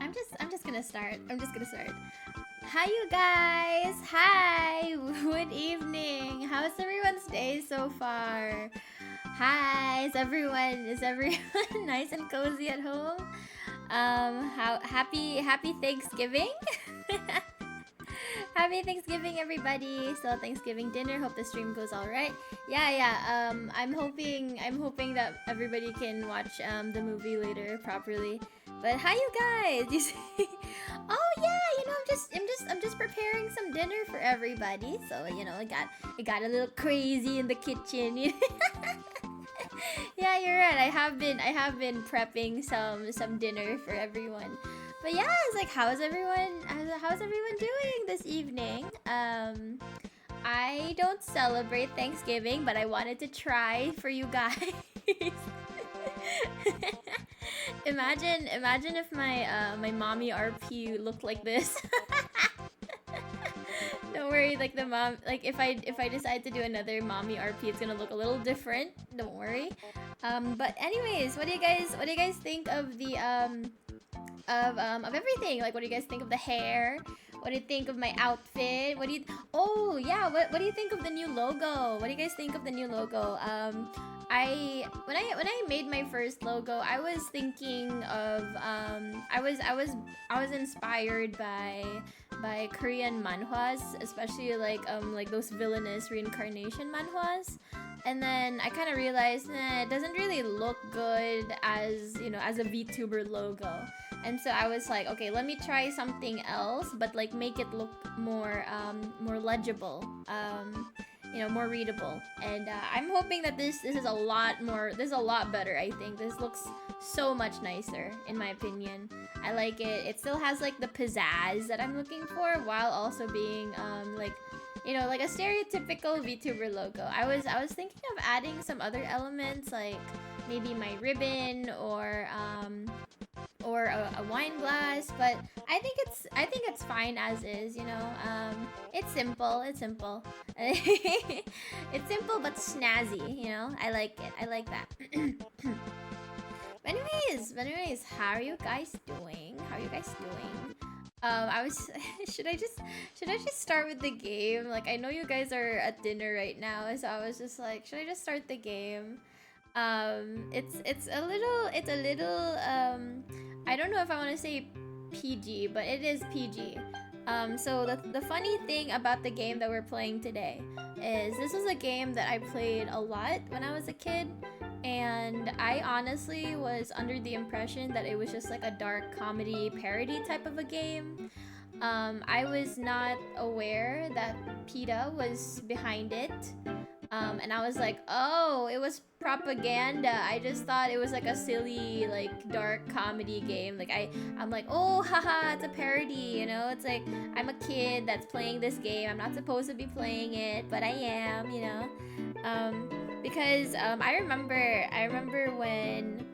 I'm just gonna start. Hi you guys. Hi. Good evening. How's everyone's day so far? Hi. Is everyone nice and cozy at home? How happy Thanksgiving? Happy Thanksgiving, everybody! Still Thanksgiving dinner. Hope the stream goes all right. Yeah. I'm hoping that everybody can watch the movie later properly. But hi, you guys! You see? Oh yeah, I'm just preparing some dinner for everybody. So it got a little crazy in the kitchen. Yeah, you're right. I have been prepping some dinner for everyone. But yeah, it's like how's everyone doing this evening? I don't celebrate Thanksgiving, but I wanted to try for you guys. Imagine if my mommy RP looked like this. Don't worry, like the mom, like if I decide to do another mommy RP, it's gonna look a little different. Don't worry. But anyways, what do you guys think of the of everything? Like, what do you guys think of the hair? What do you think of my outfit? Oh yeah, what do you think of the new logo? What do you guys think of the new logo? When I made my first logo, I was thinking of I was inspired by Korean manhwas, especially like those villainous reincarnation manhwas. And then I kind of realized it doesn't really look good as a VTuber logo. And so I was like, okay, let me try something else, but like make it look more legible, more readable. And I'm hoping that this is a lot better. I think this looks so much nicer, in my opinion. I like it. It still has like the pizzazz that I'm looking for, while also being like a stereotypical VTuber logo. I was thinking of adding some other elements, like maybe my ribbon or a wine glass, but I think it's fine as is. It's simple. It's simple. It's simple but snazzy. I like it. I like that. But anyways, how are you guys doing? I was should I just start with the game? Like, I know you guys are at dinner right now, so I was just like, should I just start the game? It's a little I don't know if I want to say PG, but it is PG. So the funny thing about the game that we're playing today is this was a game that I played a lot when I was a kid, and I honestly was under the impression that it was just like a dark comedy parody type of a game. I was not aware that PETA was behind it. And I was like, oh, it was propaganda. I just thought it was like a silly, like dark comedy game. I'm like, oh, haha, it's a parody. It's like I'm a kid that's playing this game. I'm not supposed to be playing it, but I am. Because I remember when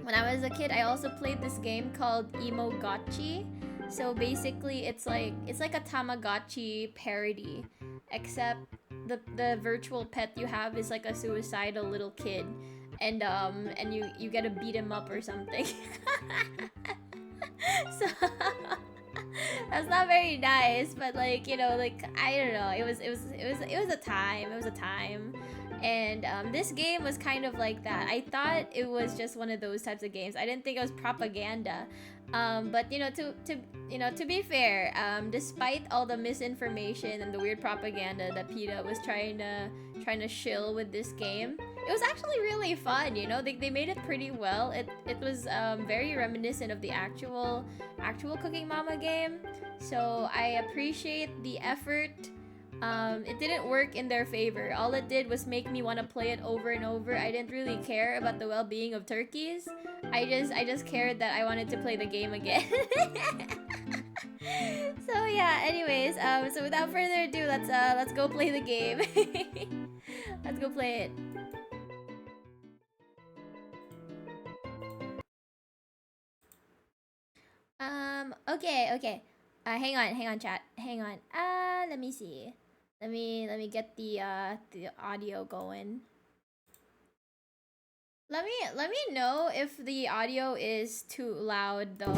I was a kid, I also played this game called Emo Gotchi. So basically, it's like a Tamagotchi parody, except the virtual pet you have is like a suicidal little kid, and you get to beat him up or something. So that's not very nice, but like I don't know. It was a time. It was a time. And this game was kind of like that. I thought it was just one of those types of games. I didn't think it was propaganda. But to be fair, despite all the misinformation and the weird propaganda that PETA was trying to shill with this game, it was actually really fun. They made it pretty well. It was very reminiscent of the actual Cooking Mama game. So I appreciate the effort. It didn't work in their favor. All it did was make me want to play it over and over. I didn't really care about the well-being of turkeys. I just cared that I wanted to play the game again. So yeah. Anyways, so without further ado, let's go play the game. Let's go play it. Okay. Hang on, chat. Hang on. Let me see. Let me get the audio going. Let me know if the audio is too loud though.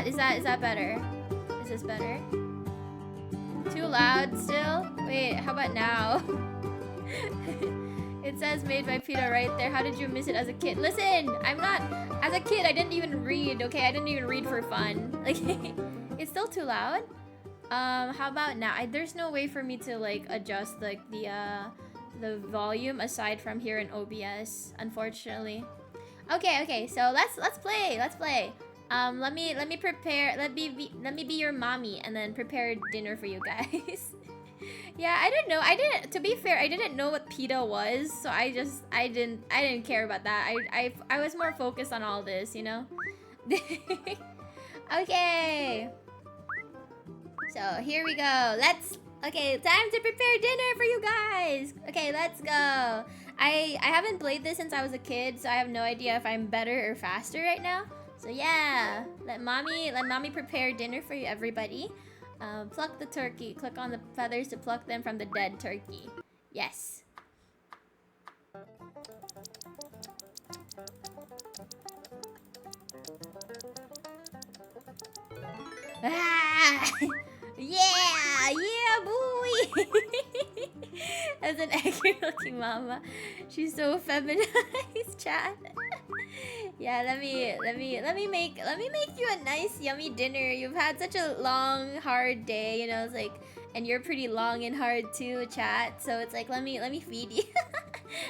that? Is that better? Is this better? Too loud still? Wait, how about now? It says made by PETA right there. How did you miss it as a kid? Listen, I'm not... As a kid, I didn't even read, okay? I didn't even read for fun. Like, it's still too loud? How about now? There's no way for me to, like, adjust, like, the volume aside from here in OBS, unfortunately. Okay, so let's play. Let me prepare. Let me be your mommy and then prepare dinner for you guys. Yeah, I didn't know. To be fair, I didn't know what PETA was, so I didn't care about that. I was more focused on all this, you know. Okay. So here we go. Okay, time to prepare dinner for you guys. Okay, let's go. I haven't played this since I was a kid, so I have no idea if I'm better or faster right now. So yeah, let mommy prepare dinner for you, everybody. Pluck the turkey. Click on the feathers to pluck them from the dead turkey. Yes. Ah! Yeah, boy. As an angry-looking mama, she's so feminized, chat. Yeah, let me make you a nice, yummy dinner. You've had such a long, hard day, you know. It's like, and you're pretty long and hard too, chat. So it's like, let me feed you.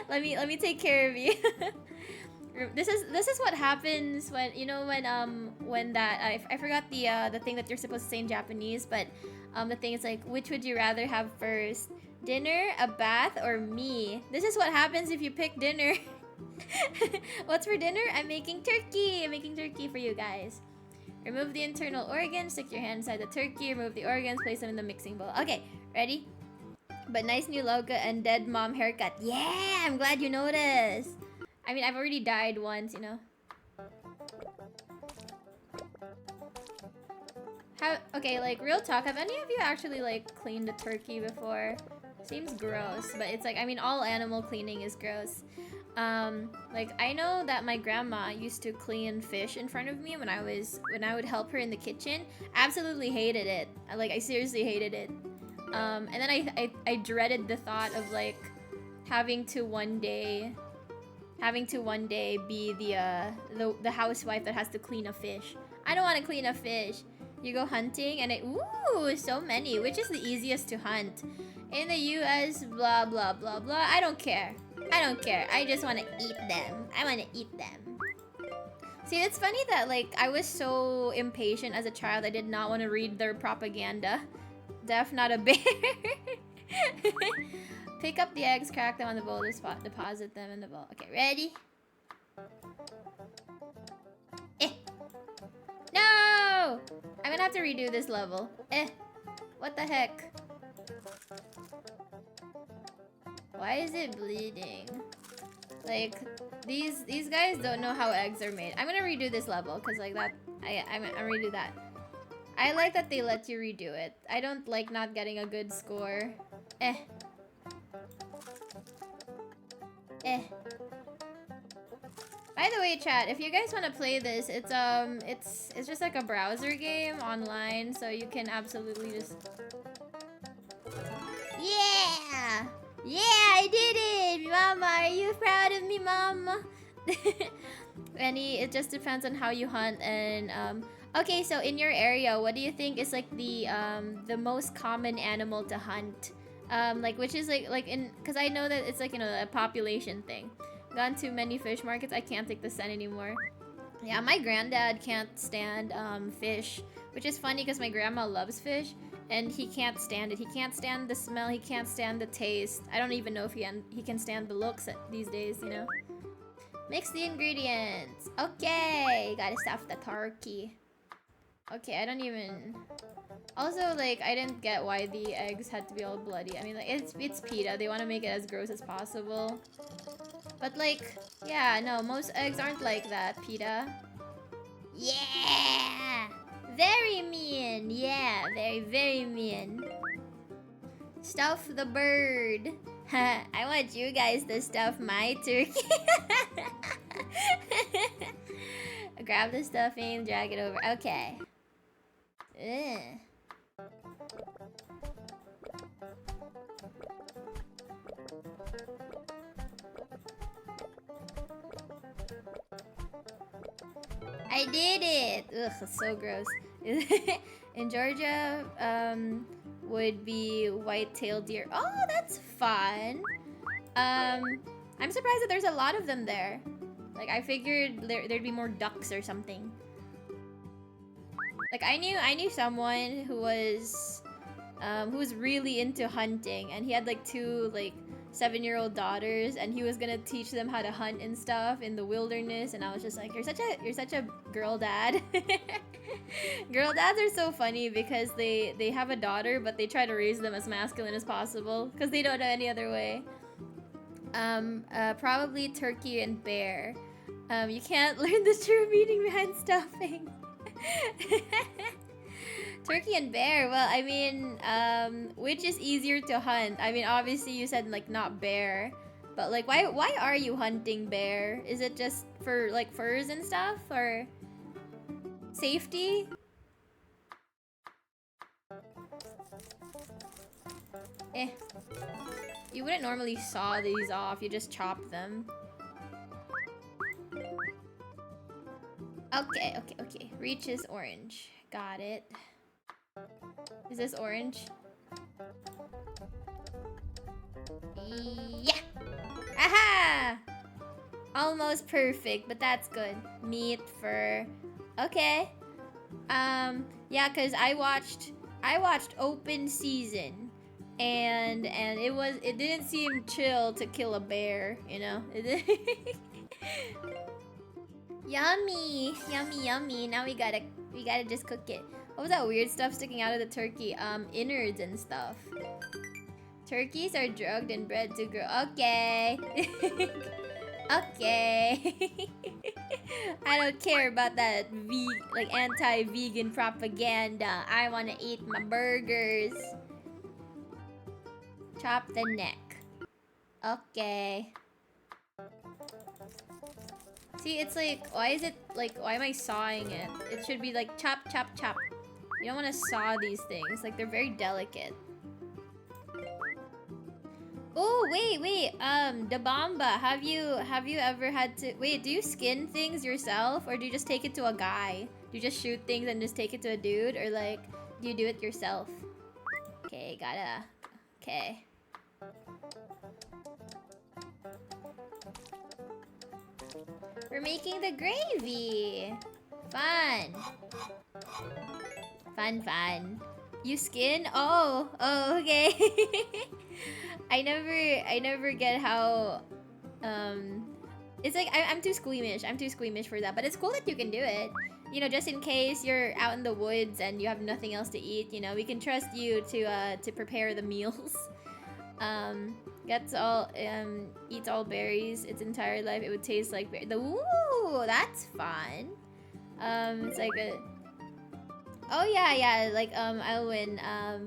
let me take care of you. This is what happens when, you know, when that I forgot the thing that you're supposed to say in Japanese, but the thing is like, which would you rather have first? Dinner, a bath, or me? This is what happens if you pick dinner. What's for dinner? I'm making turkey. I'm making turkey for you guys. Remove the internal organs, stick your hand inside the turkey, remove the organs, place them in the mixing bowl. Okay, ready? But nice new logo and dead mom haircut. Yeah, I'm glad you noticed. I mean, I've already died once, you know. Okay, like, real talk, have any of you actually, like, cleaned a turkey before? Seems gross, but it's like, I mean, all animal cleaning is gross. Like, I know that my grandma used to clean fish in front of me when I would help her in the kitchen. Absolutely hated it. I seriously hated it. And then I dreaded the thought of, like, having to one day be the housewife that has to clean a fish. I don't want to clean a fish. You go hunting and ooh, so many. Which is the easiest to hunt? In the US, blah, blah, blah, blah. I don't care. I just want to eat them. I want to eat them. See, it's funny that, like, I was so impatient as a child. I did not want to read their propaganda. Deaf, not a bear. Pick up the eggs, crack them on the bowl, deposit them in the bowl. Okay, ready? No! I'm gonna have to redo this level. What the heck? Why is it bleeding? Like, these guys don't know how eggs are made. I'm gonna redo this level, because, like, that... I'm gonna redo that. I like that they let you redo it. I don't like not getting a good score. By the way, chat, if you guys want to play this, it's just like a browser game online, so you can absolutely just... Yeah! Yeah, I did it! Mama, are you proud of me, Mama? It just depends on how you hunt and, okay, so in your area, what do you think is, like, the most common animal to hunt? Like, which is, like, because I know that it's, like, you know, a population thing. Gone to many fish markets, I can't take the scent anymore. Yeah, my granddad can't stand, fish, which is funny because my grandma loves fish, and he can't stand it. He can't stand the smell, he can't stand the taste. I don't even know if he can stand the looks these days, you know? Mix the ingredients. Okay, gotta stuff the turkey. Okay, I don't even... Also, like, I didn't get why the eggs had to be all bloody. I mean, like, it's PETA. They want to make it as gross as possible. But, like, yeah, no, most eggs aren't like that, PETA. Yeah! Very mean. Yeah, very, very mean. Stuff the bird. I want you guys to stuff my turkey. Grab the stuffing, drag it over. Okay. Ugh. I did it! Ugh, that's so gross. In Georgia, would be white-tailed deer. Oh, that's fun! I'm surprised that there's a lot of them there. Like, I figured there'd be more ducks or something. Like, I knew someone who was really into hunting, and he had like two like 7-year-old daughters, and he was gonna teach them how to hunt and stuff in the wilderness, and I was just like, you're such a girl dad. Girl dads are so funny because they have a daughter, but they try to raise them as masculine as possible because they don't know any other way. Probably turkey and bear. You can't learn the true meaning behind stuffing. Turkey and bear. Well, I mean, which is easier to hunt? I mean, obviously you said like not bear, but like why are you hunting bear? Is it just for like furs and stuff or safety? Eh. You wouldn't normally saw these off, you just chop them. Okay. Reach is orange. Got it. Is this orange? Yeah! Aha! Almost perfect, but that's good. Meat, fur. Okay. Yeah, cause I watched Open Season, and it didn't seem chill to kill a bear, you know? Yummy! Now we gotta just cook it. What was that weird stuff sticking out of the turkey? Innards and stuff. Turkeys are drugged and bred to grow. Okay. Okay. I don't care about that like anti-vegan propaganda. I want to eat my burgers. Chop the neck. Okay. See, it's like, why am I sawing it? It should be like chop, chop, chop. You don't want to saw these things. Like, they're very delicate. Oh, wait. Dabamba, have you ever had to... Wait, do you skin things yourself? Or do you just take it to a guy? Do you just shoot things and just take it to a dude? Or, like, do you do it yourself? Okay, Okay. We're making the gravy! Fun! Fun. You skin? Oh, okay. I never get how, it's like, I'm too squeamish. I'm too squeamish for that. But it's cool that you can do it. You know, just in case you're out in the woods and you have nothing else to eat, you know, we can trust you to prepare the meals. Eats all berries its entire life. It would taste like berry. Ooh, that's fun. It's like a... Oh yeah, like Elwin,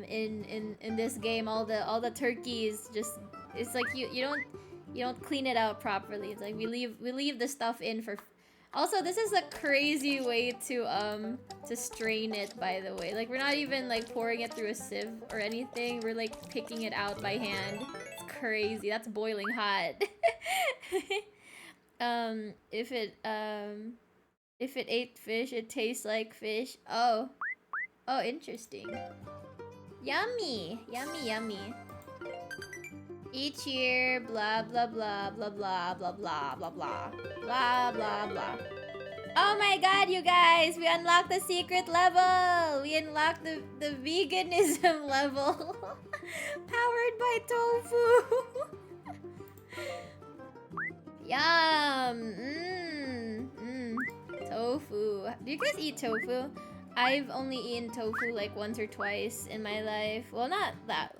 in this game, all the turkeys just, it's like you don't clean it out properly. It's like we leave the stuff in for. Also, this is a crazy way to strain it, by the way. Like, we're not even like pouring it through a sieve or anything. We're like picking it out by hand. It's crazy. That's boiling hot. If it ate fish, it tastes like fish. Oh, interesting. Yummy. Each year, blah blah blah blah blah blah blah blah blah blah blah blah. Oh my god, you guys! We unlocked the secret level! We unlocked the veganism level! Powered by tofu! Yum! Tofu. Do you guys eat tofu? I've only eaten tofu like once or twice in my life. Well, not that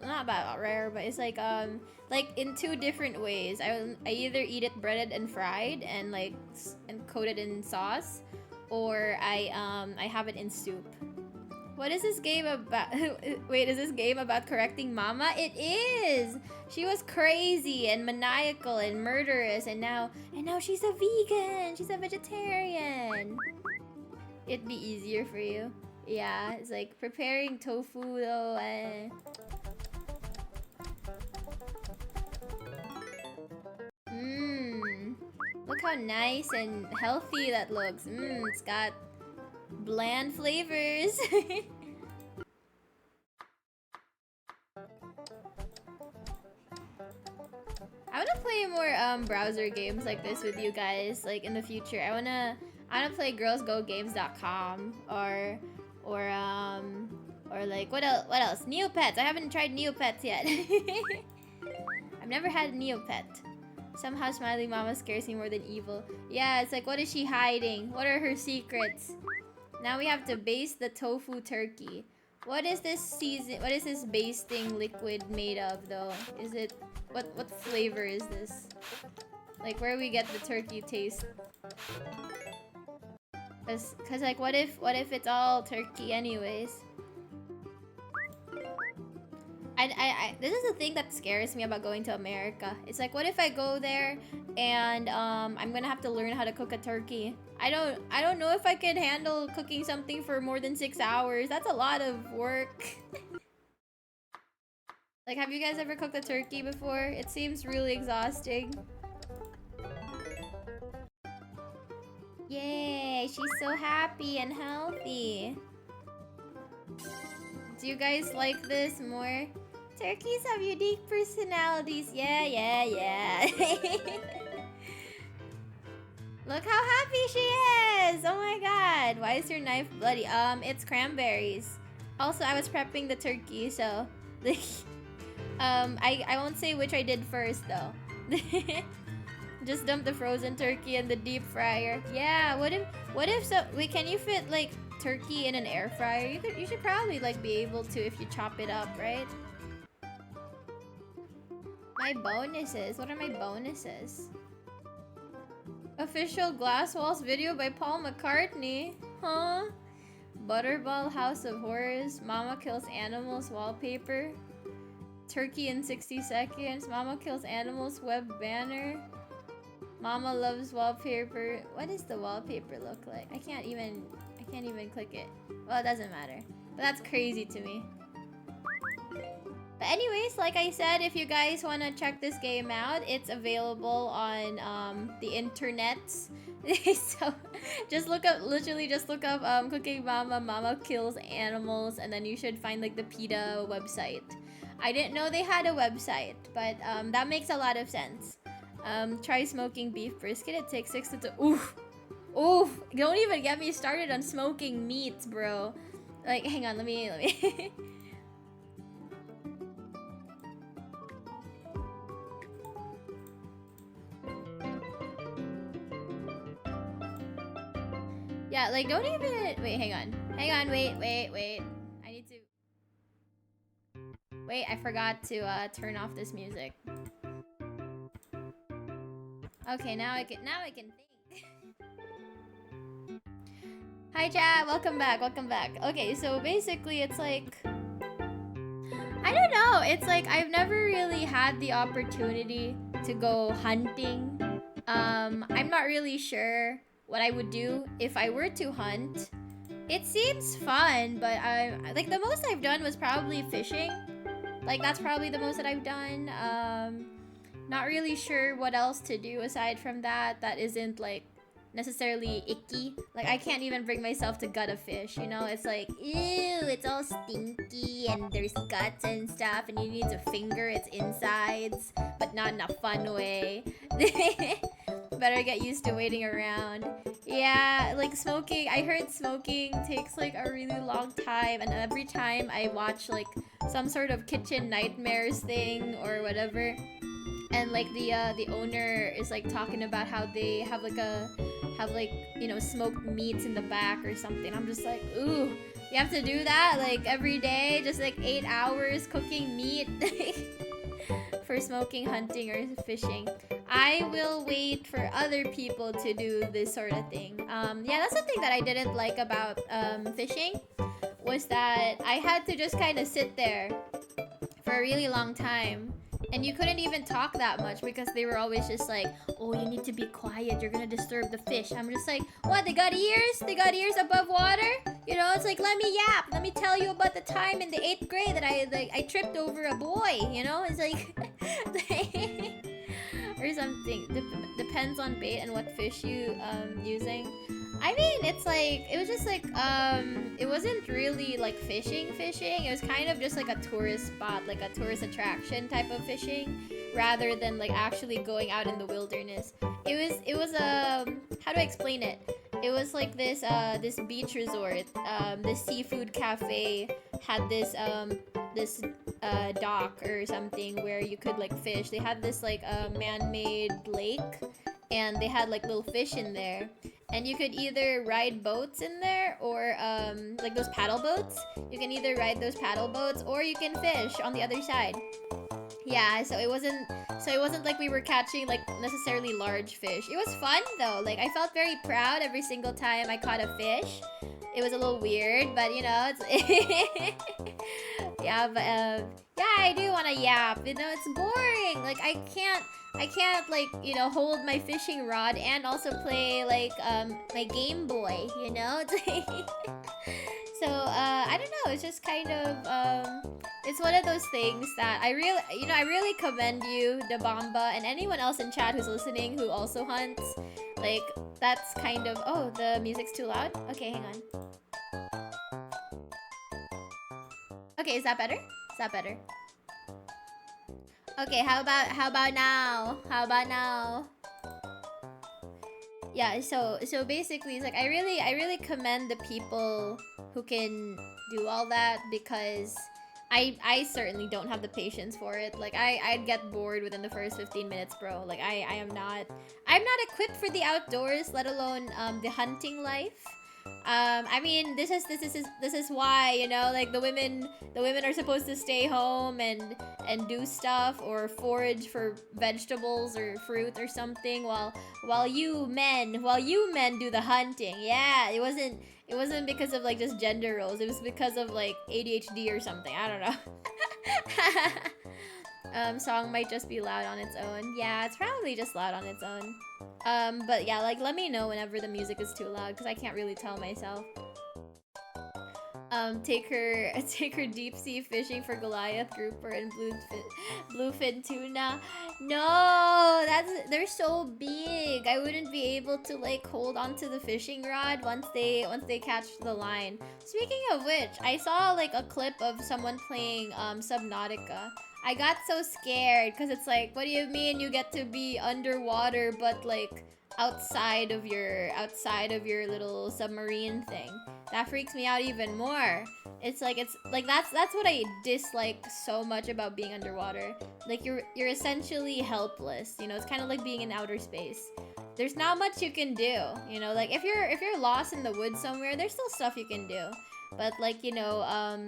rare, but it's like in two different ways. I either eat it breaded and fried and like and coated in sauce, or I have it in soup. What is this game about? Wait, is this game about correcting Mama? It is. She was crazy and maniacal and murderous, and now she's a vegan. She's a vegetarian. It'd be easier for you. Yeah, it's like preparing tofu though. Mmm. Look how nice and healthy that looks. Mmm, it's got bland flavors. I wanna play more browser games like this with you guys, like in the future. I wanna play girlsgogames.com or like what else? Neopets. I haven't tried Neopets yet. I've never had a Neopet. Somehow Smiley Mama scares me more than evil. Yeah, it's like, what is she hiding? What are her secrets? Now we have to baste the tofu turkey. What is this basting liquid made of though? Is it what flavor is this? Like where we get the turkey taste? Cause like what if it's all turkey anyways? This is the thing that scares me about going to America. It's like, what if I go there and I'm gonna have to learn how to cook a turkey? I don't know if I could handle cooking something for more than 6 hours. That's a lot of work. Like, have you guys ever cooked a turkey before? It seems really exhausting. Yay, she's so happy and healthy. Do you guys like this more? Turkeys have unique personalities. Yeah. Look how happy she is! Oh my god. Why is your knife bloody? It's cranberries. Also, I was prepping the turkey, so... I won't say which I did first, though. Just dump the frozen turkey in the deep fryer. Yeah, what if so... Wait, can you fit, like, turkey in an air fryer? You should probably, like, be able to if you chop it up, right? My bonuses. What are my bonuses? Official Glass Walls video by Paul McCartney. Huh? Butterball House of Horrors. Mama Kills Animals wallpaper. Turkey in 60 seconds. Mama Kills Animals web banner. Mama Loves Wallpaper. What does the wallpaper look like? I can't even click it. Well, it doesn't matter. But that's crazy to me. But anyways, like I said, if you guys want to check this game out, it's available on the internet. So just look up, Cooking Mama Kills Animals, and then you should find like the PETA website. I didn't know they had a website, but that makes a lot of sense. Try smoking beef brisket. It takes 6 to... Oof! Don't even get me started on smoking meats, bro. Like, hang on, let me... Yeah, like, don't even... Wait, hang on. Wait. I need to... Wait, I forgot to turn off this music. Okay, now I can think. Hi chat, welcome back. Okay, so basically it's like... I don't know, it's like I've never really had the opportunity to go hunting. I'm not really sure what I would do if I were to hunt. It seems fun, but like the most I've done was probably fishing. Like that's probably the most that I've done. Not really sure what else to do aside from that isn't like necessarily icky. Like I can't even bring myself to gut a fish, you know? It's like, ew, it's all stinky and there's guts and stuff and you need to finger its insides, but not in a fun way. Better get used to waiting around. Yeah, like smoking, I heard smoking takes like a really long time, and every time I watch like some sort of kitchen nightmares thing or whatever, and like the owner is like talking about how they have like you know, smoked meats in the back or something. I'm just like, ooh, you have to do that like every day, just like 8 hours cooking meat for smoking, hunting, or fishing. I will wait for other people to do this sort of thing. Yeah, that's the thing that I didn't like about fishing, was that I had to just kind of sit there for a really long time. And you couldn't even talk that much because they were always just like, oh, you need to be quiet, you're gonna disturb the fish. I'm just like, what, they got ears? They got ears above water? You know, it's like, let me yap. Let me tell you about the time in the 8th grade that I tripped over a boy. You know, it's like, or something. Depends on bait and what fish you using. I mean, it's like, it was just like, it wasn't really like fishing. It was kind of just like a tourist spot, like a tourist attraction type of fishing, rather than like actually going out in the wilderness. It was how do I explain it? It was like this beach resort, this seafood cafe had this dock or something where you could like fish. They had this like man-made lake, and they had like little fish in there. And you could either ride boats in there, or like those paddle boats. You can either ride those paddle boats, or you can fish on the other side. Yeah, so it wasn't like we were catching like necessarily large fish. It was fun though. Like, I felt very proud every single time I caught a fish. It was a little weird, but you know, it's yeah, but yeah, I do want to yap. You know, it's boring. Like, I can't like, you know, hold my fishing rod and also play like my Game Boy, you know? It's like so I don't know, it's just kind of it's one of those things that I really commend you, Dabamba, and anyone else in chat who's listening who also hunts. Like, that's kind of, oh, the music's too loud? Okay, hang on. Okay, is that better? Is that better? Okay, how about now? How about now? Yeah, so basically it's like I really commend the people who can do all that, because I certainly don't have the patience for it. Like, I'd get bored within the first 15 minutes, bro. Like, I'm not equipped for the outdoors, let alone the hunting life. I mean, this is why, you know, like the women are supposed to stay home and do stuff, or forage for vegetables or fruit or something, while you men do the hunting. Yeah, it wasn't because of like just gender roles. It was because of like ADHD or something. I don't know. Song might just be loud on its own. Yeah, it's probably just loud on its own. But yeah, like, let me know whenever the music is too loud, because I can't really tell myself. Take her deep sea fishing for Goliath grouper and bluefin tuna. No, they're so big. I wouldn't be able to like hold onto the fishing rod once they catch the line. Speaking of which, I saw like a clip of someone playing Subnautica. I got so scared because it's like, what do you mean you get to be underwater but like outside of your little submarine thing? That freaks me out even more. It's like that's what I dislike so much about being underwater. Like, you're essentially helpless, you know. It's kind of like being in outer space. There's not much you can do, you know. Like, if you're lost in the woods somewhere, there's still stuff you can do. But like, you know,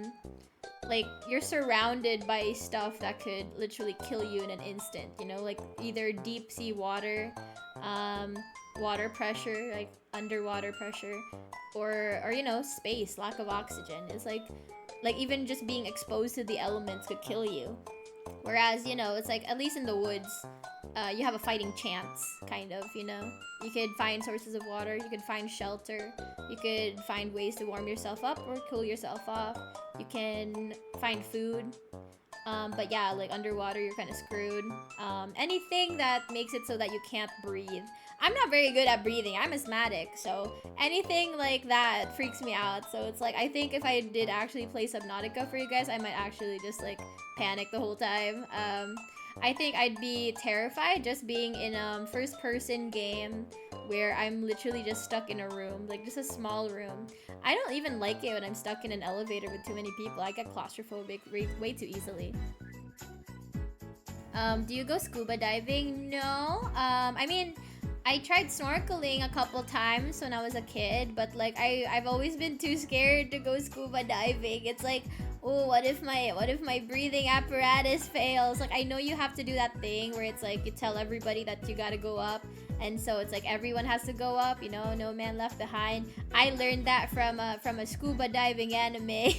like, you're surrounded by stuff that could literally kill you in an instant, you know, like either deep sea water, water pressure, like underwater pressure, or you know, space, lack of oxygen. It's like even just being exposed to the elements could kill you. Whereas, you know, it's like, at least in the woods, you have a fighting chance, kind of, you know. You could find sources of water, you could find shelter, you could find ways to warm yourself up or cool yourself off. You can find food. But yeah, like underwater, you're kind of screwed. Anything that makes it so that you can't breathe. I'm not very good at breathing. I'm asthmatic, so anything like that freaks me out. So it's like, I think if I did actually play Subnautica for you guys, I might actually just like panic the whole time. I think I'd be terrified just being in a first-person game where I'm literally just stuck in a room, like just a small room. I don't even like it when I'm stuck in an elevator with too many people. I get claustrophobic way too easily. Do you go scuba diving? No. I mean, I tried snorkeling a couple times when I was a kid, but like I've always been too scared to go scuba diving. It's like, oh, what if my breathing apparatus fails? Like, I know you have to do that thing where it's like you tell everybody that you gotta go up, and so it's like everyone has to go up, you know, no man left behind. I learned that from a scuba diving anime.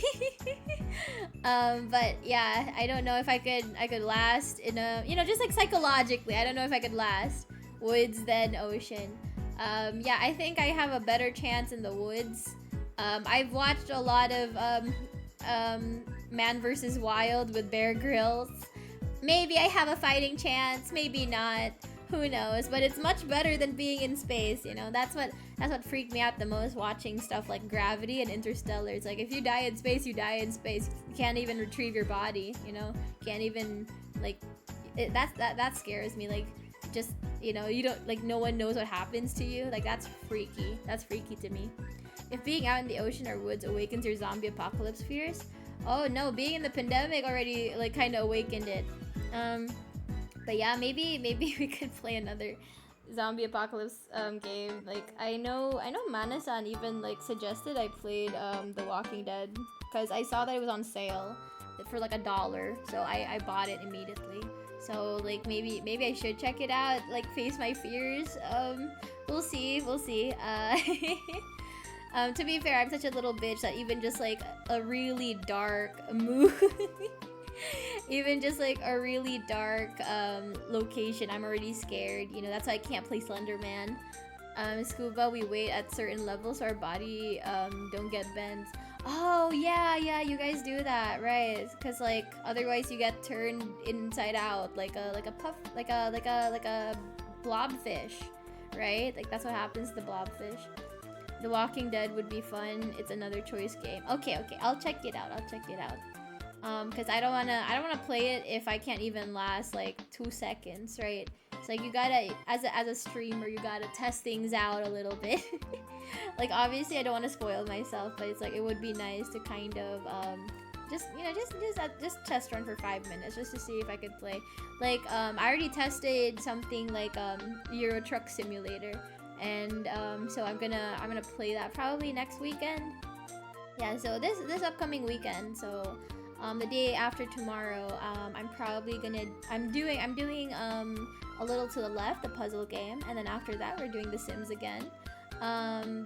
But yeah, I don't know if I could last in a, you know, just like psychologically, I don't know if I could last woods than ocean. Yeah, I think I have a better chance in the woods. I've watched a lot of Man vs. Wild with Bear Grylls. Maybe I have a fighting chance, maybe not. Who knows? But it's much better than being in space, you know? That's what freaked me out the most watching stuff like Gravity and Interstellar. It's like if you die in space, you die in space. You can't even retrieve your body, you know? Can't even like that scares me. Like just, you know, you don't like no one knows what happens to you. Like that's freaky. That's freaky to me. If being out in the ocean or woods awakens your zombie apocalypse fears, oh no, being in the pandemic already like kind of awakened it. But yeah, maybe we could play another zombie apocalypse game. Like I know Mana-san even like suggested I played The Walking Dead because I saw that it was on sale for like $1, so I bought it immediately. So like maybe I should check it out, like face my fears. We'll see. To be fair, I'm such a little bitch that even just like a really dark movie, even just like a really dark location, I'm already scared. You know, that's why I can't play Slender Man. Scuba, we wait at certain levels so our body don't get bent. Oh yeah, you guys do that, right? Because like otherwise you get turned inside out like a puff, like a blobfish, right? Like that's what happens to the blobfish. The Walking Dead would be fun. It's another choice game. Okay, I'll check it out. Because I don't wanna play it if I can't even last like 2 seconds, right? It's like you gotta, as a streamer, you gotta test things out a little bit. Like obviously I don't want to spoil myself, but it's like it would be nice to kind of just test run for 5 minutes just to see if I could play. Like I already tested something like Euro Truck Simulator, and so I'm gonna play that probably next weekend. Yeah, so this upcoming weekend, so the day after tomorrow, I'm doing a little to the left, the puzzle game, and then after that we're doing The Sims again.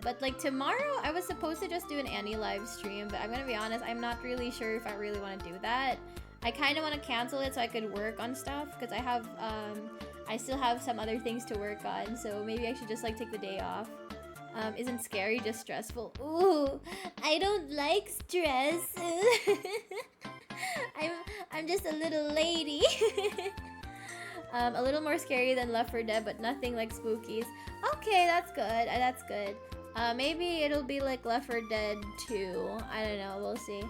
But like tomorrow I was supposed to just do an Annie live stream, but I'm gonna be honest, I'm not really sure if I really want to do that. I kind of want to cancel it so I could work on stuff, because I still have some other things to work on, so maybe I should just like take the day off. Isn't scary just stressful? Ooh, I don't like stress. I'm just a little lady. A little more scary than Left 4 Dead, but nothing like spookies. Okay, that's good. That's good. Maybe it'll be like Left 4 Dead 2. I don't know. We'll see.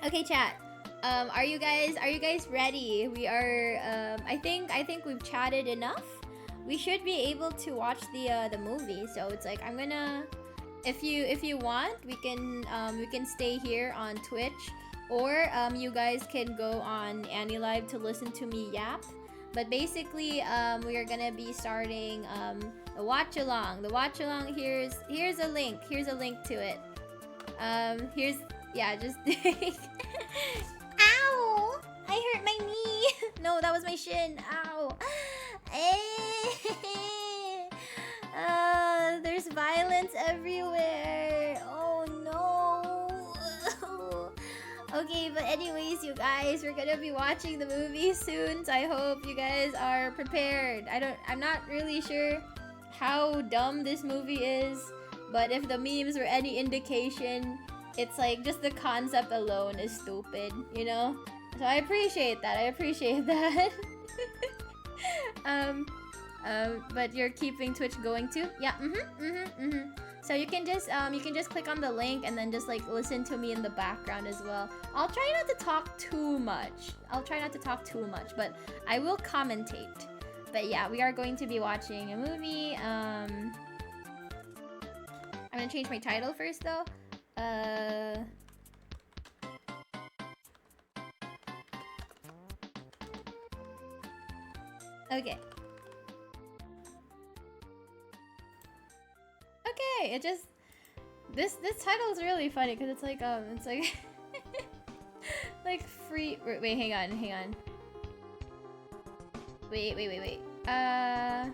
Okay, chat. Are you guys ready? We are. I think we've chatted enough. We should be able to watch the movie. So it's like I'm gonna. If you want, we can stay here on Twitch, or you guys can go on Annie Live to listen to me yap. But basically, we are gonna be starting the watch along. The watch along. Here's a link. Here's a link to it. Just. Ow! I hurt my knee. No, that was my shin. Ow. There's violence everywhere. Oh no. Okay, but anyways, you guys, we're gonna be watching the movie soon, so I hope you guys are prepared. I'm not really sure how dumb this movie is, but if the memes were any indication, it's like just the concept alone is stupid, you know? So I appreciate that. But you're keeping Twitch going too? Yeah, So you can just click on the link and then just like listen to me in the background as well. I'll try not to talk too much. But I will commentate. But yeah, we are going to be watching a movie. I'm gonna change my title first though. Okay. It just this title is really funny because it's like like free. Wait, hang on. Wait. I'm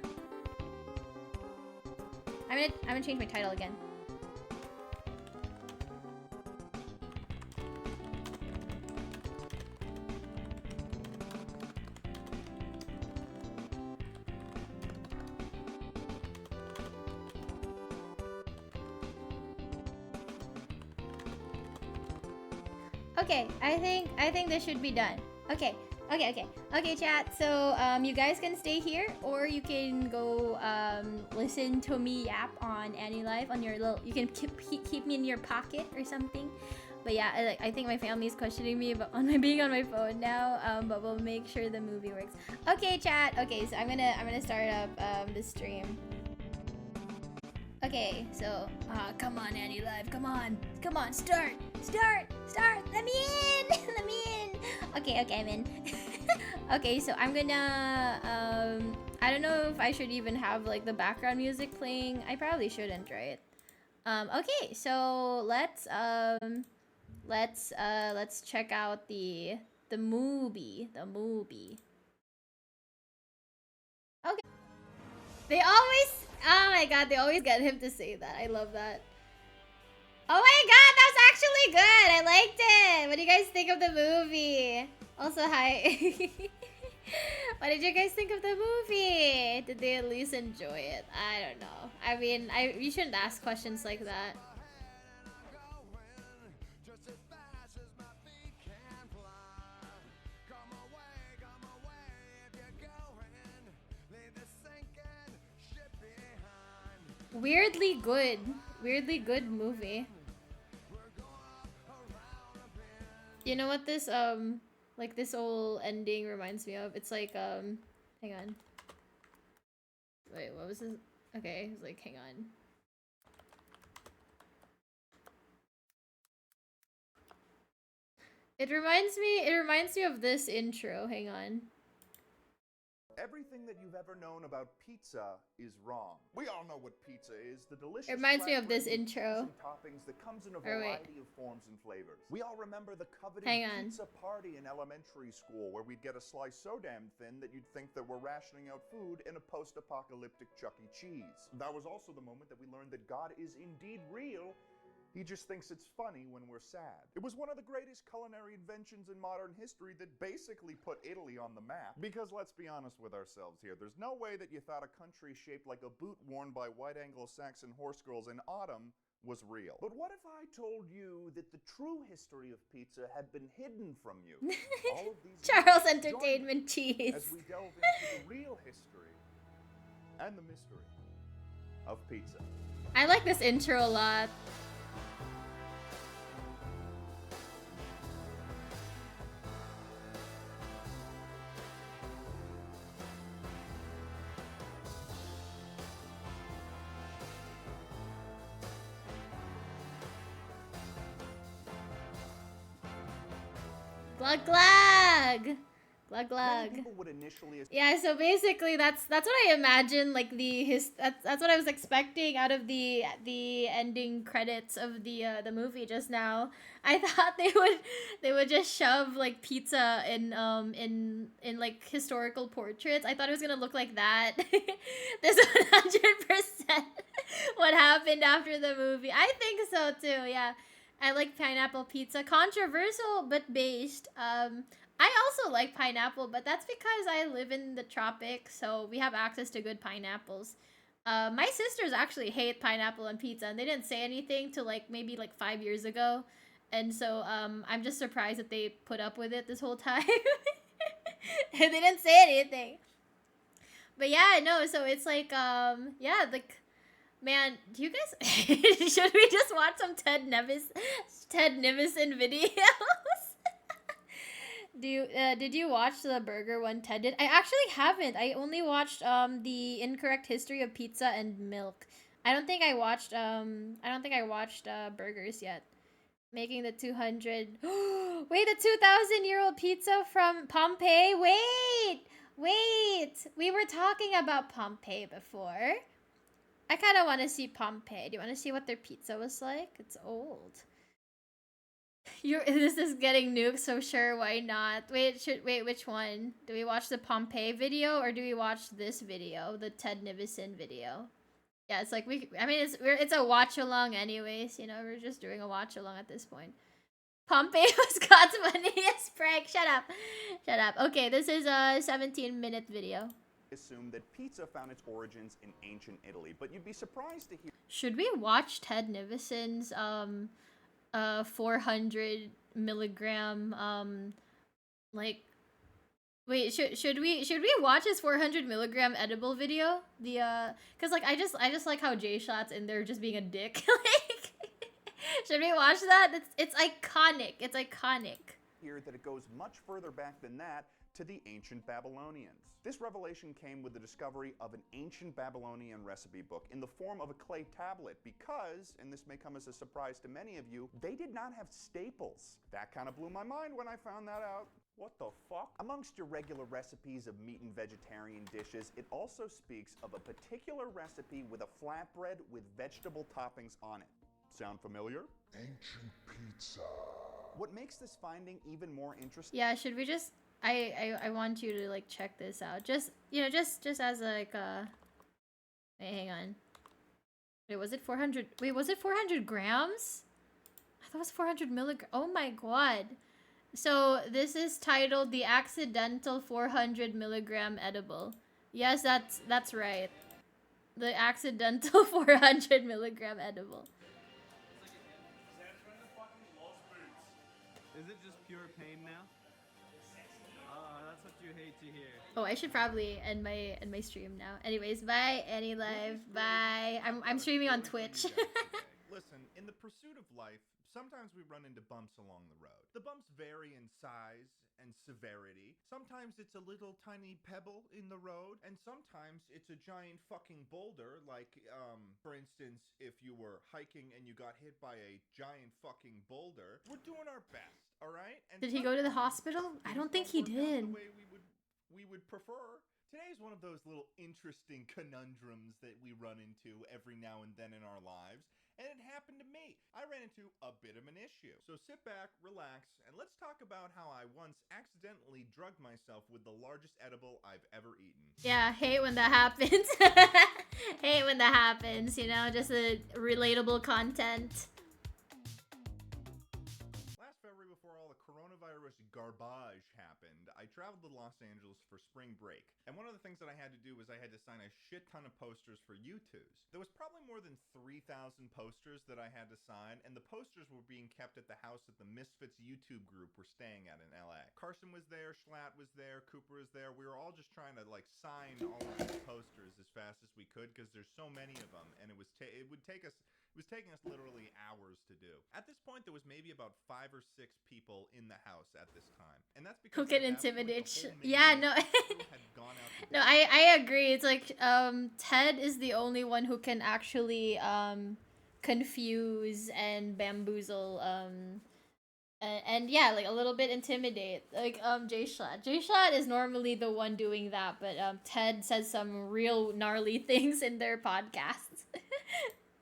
gonna change my title again. Okay, I think this should be done. Okay, okay, chat. So you guys can stay here, or you can go listen to me yap on Annie Live on your little. You can keep me in your pocket or something. But yeah, I think my family's questioning me about on my being on my phone now. But we'll make sure the movie works. Okay, chat. Okay, so I'm gonna start up the stream. Okay, so come on, Annie Live, come on, start, let me in, let me in. Okay, I'm in. Okay, so I'm gonna I don't know if I should even have like the background music playing. I probably shouldn't, right? Okay, so let's check out the movie. Okay. They always, oh my god, they always get him to say that. I love that. Oh my god, that was actually good. I liked it. What do you guys think of the movie? Also, hi. What did you guys think of the movie? Did they at least enjoy it? I don't know. I mean, you shouldn't ask questions like that. Weirdly good movie. You know what this like this whole ending reminds me of? It's like hang on. Wait, what was this? Okay, it's like hang on. It reminds me of this intro. Hang on. Everything that you've ever known about pizza is wrong. We all know what pizza is, the delicious It reminds me of this intro. toppings that comes in a variety of forms and flavors. We all remember the coveted pizza party in elementary school where we'd get a slice so damn thin that you'd think that we're rationing out food in a post-apocalyptic Chuck E. Cheese. That was also the moment that we learned that God is indeed real. He just thinks it's funny when we're sad. It was one of the greatest culinary inventions in modern history that basically put Italy on the map. Because let's be honest with ourselves here, there's no way that you thought a country shaped like a boot worn by white Anglo-Saxon horse girls in autumn was real. But what if I told you that the true history of pizza had been hidden from you? All of these Charles Entertainment Cheese. As we delve into the real history and the mystery of pizza. I like this intro a lot. Glug glug! Glug glug. Yeah, so basically that's what I imagine, like that's what I was expecting out of the ending credits of the movie just now. I thought they would just shove like pizza in like historical portraits. I thought it was gonna look like that. This 100% what happened after the movie. I think so too, yeah. I like pineapple pizza. Controversial but based. I also like pineapple, but that's because I live in the tropics, so we have access to good pineapples. My sisters actually hate pineapple on pizza, and they didn't say anything till like maybe like 5 years ago. And so I'm just surprised that they put up with it this whole time. They didn't say anything. But yeah, no, so it's like yeah, like man, do you guys should we just watch some Ted Nivison videos? Did you watch the burger one Ted did? I actually haven't. I only watched the Incorrect History of Pizza and Milk. I don't think I watched burgers yet. Making the 200 wait, the 2,000-year-old pizza from Pompeii? Wait. We were talking about Pompeii before. I kind of want to see Pompeii. Do you want to see what their pizza was like? It's old. This is getting nuked, so sure, why not? Wait, which one? Do we watch the Pompeii video or do we watch this video, the Ted Nivison video? Yeah, it's like it's a watch along anyways, you know, we're just doing a watch along at this point. Pompeii was God's funniest prank. Shut up. Okay, this is a 17-minute video. Assume that pizza found its origins in ancient Italy, but you'd be surprised to hear. Should we watch Ted Nivison's 400 milligram like wait, should we watch his 400 milligram edible video? Cause like I just like how J Shot's in there just being a dick. Like, should we watch that? It's iconic. It's iconic. Here that it goes much further back than that to the ancient Babylonians. This revelation came with the discovery of an ancient Babylonian recipe book in the form of a clay tablet because, and this may come as a surprise to many of you, they did not have staples. That kind of blew my mind when I found that out. What the fuck? Amongst your regular recipes of meat and vegetarian dishes, it also speaks of a particular recipe with a flatbread with vegetable toppings on it. Sound familiar? Ancient pizza. What makes this finding even more interesting? Yeah, should we just I want you to like check this out. Just just as like wait, hang on. Wait, was it 400? Wait, was it 400 grams? I thought it was 400 milligrams. Oh my god. So this is titled The Accidental 400 milligram Edible. Yes, that's right. The Accidental 400 milligram Edible. Is it just pure pain now? That's what you hate to hear. Oh, I should probably end my stream now. Anyways, bye, Any Live. Bye. I'm streaming on Twitch. Listen, in the pursuit of life, sometimes we run into bumps along the road. The bumps vary in size and severity. Sometimes it's a little tiny pebble in the road, and sometimes it's a giant fucking boulder, like, for instance, if you were hiking and you got hit by a giant fucking boulder. We're doing our best, all right? And did he go to the hospital? I don't think he did. The way we would prefer. Today is one of those little interesting conundrums that we run into every now and then in our lives. And it happened to me. I ran into a bit of an issue. So sit back, relax, and let's talk about how I once accidentally drugged myself with the largest edible I've ever eaten. Yeah, hate when that happens. Hate when that happens, you know, just a relatable content. Last February, before all the coronavirus garbage happened, I traveled to Los Angeles for spring break. And one of the things that I had to do was I had to sign a shit ton of posters for U2s. There was probably more than 3,000 posters that I had to sign, and the posters were being kept at the house that the Misfits YouTube group were staying at in LA. Carson was there, Schlatt was there, Cooper was there. We were all just trying to like sign all of these posters as fast as we could because there's so many of them, and it was taking us literally hours to do. At this point, there was maybe about 5 or 6 people in the house at this time. And that's because who can intimidate yeah, no. No, I agree. It's like Ted is the only one who can actually confuse and bamboozle and yeah, like a little bit intimidate. Like J Shot is normally the one doing that, but Ted says some real gnarly things in their podcasts.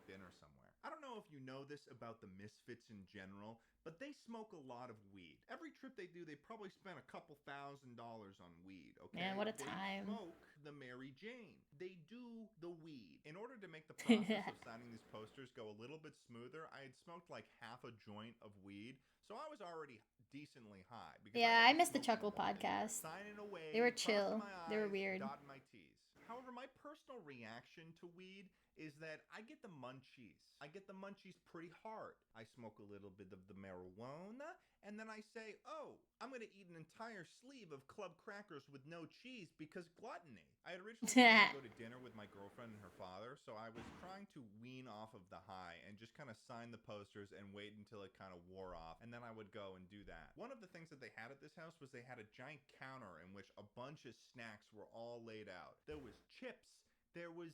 Dinner somewhere. I don't know if you know this about the Misfits in general, but they smoke a lot of weed. Every trip they do, they probably spend a couple $1,000s on weed, okay? Man, what a time. They smoke the Mary Jane. They do the weed. In order to make the process of signing these posters go a little bit smoother, I had smoked like half a joint of weed, so I was already decently high. Yeah, I missed the Chuckle podcast. Away, they were chill. Eyes, they were weird. My T's. However, my personal reaction to weed is that I get the munchies. I get the munchies pretty hard. I smoke a little bit of the marijuana, and then I say, oh, I'm going to eat an entire sleeve of club crackers with no cheese because gluttony. I had originally wanted to go to dinner with my girlfriend and her father, so I was trying to wean off of the high and just kind of sign the posters and wait until it kind of wore off, and then I would go and do that. One of the things that they had at this house was they had a giant counter in which a bunch of snacks were all laid out. There was chips. There was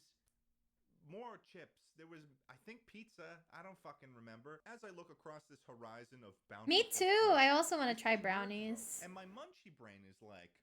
more chips. There was, I think, pizza. I don't fucking remember. As I look across this horizon of bounty. Me too. I also want to try brownies. And my munchie brain is like,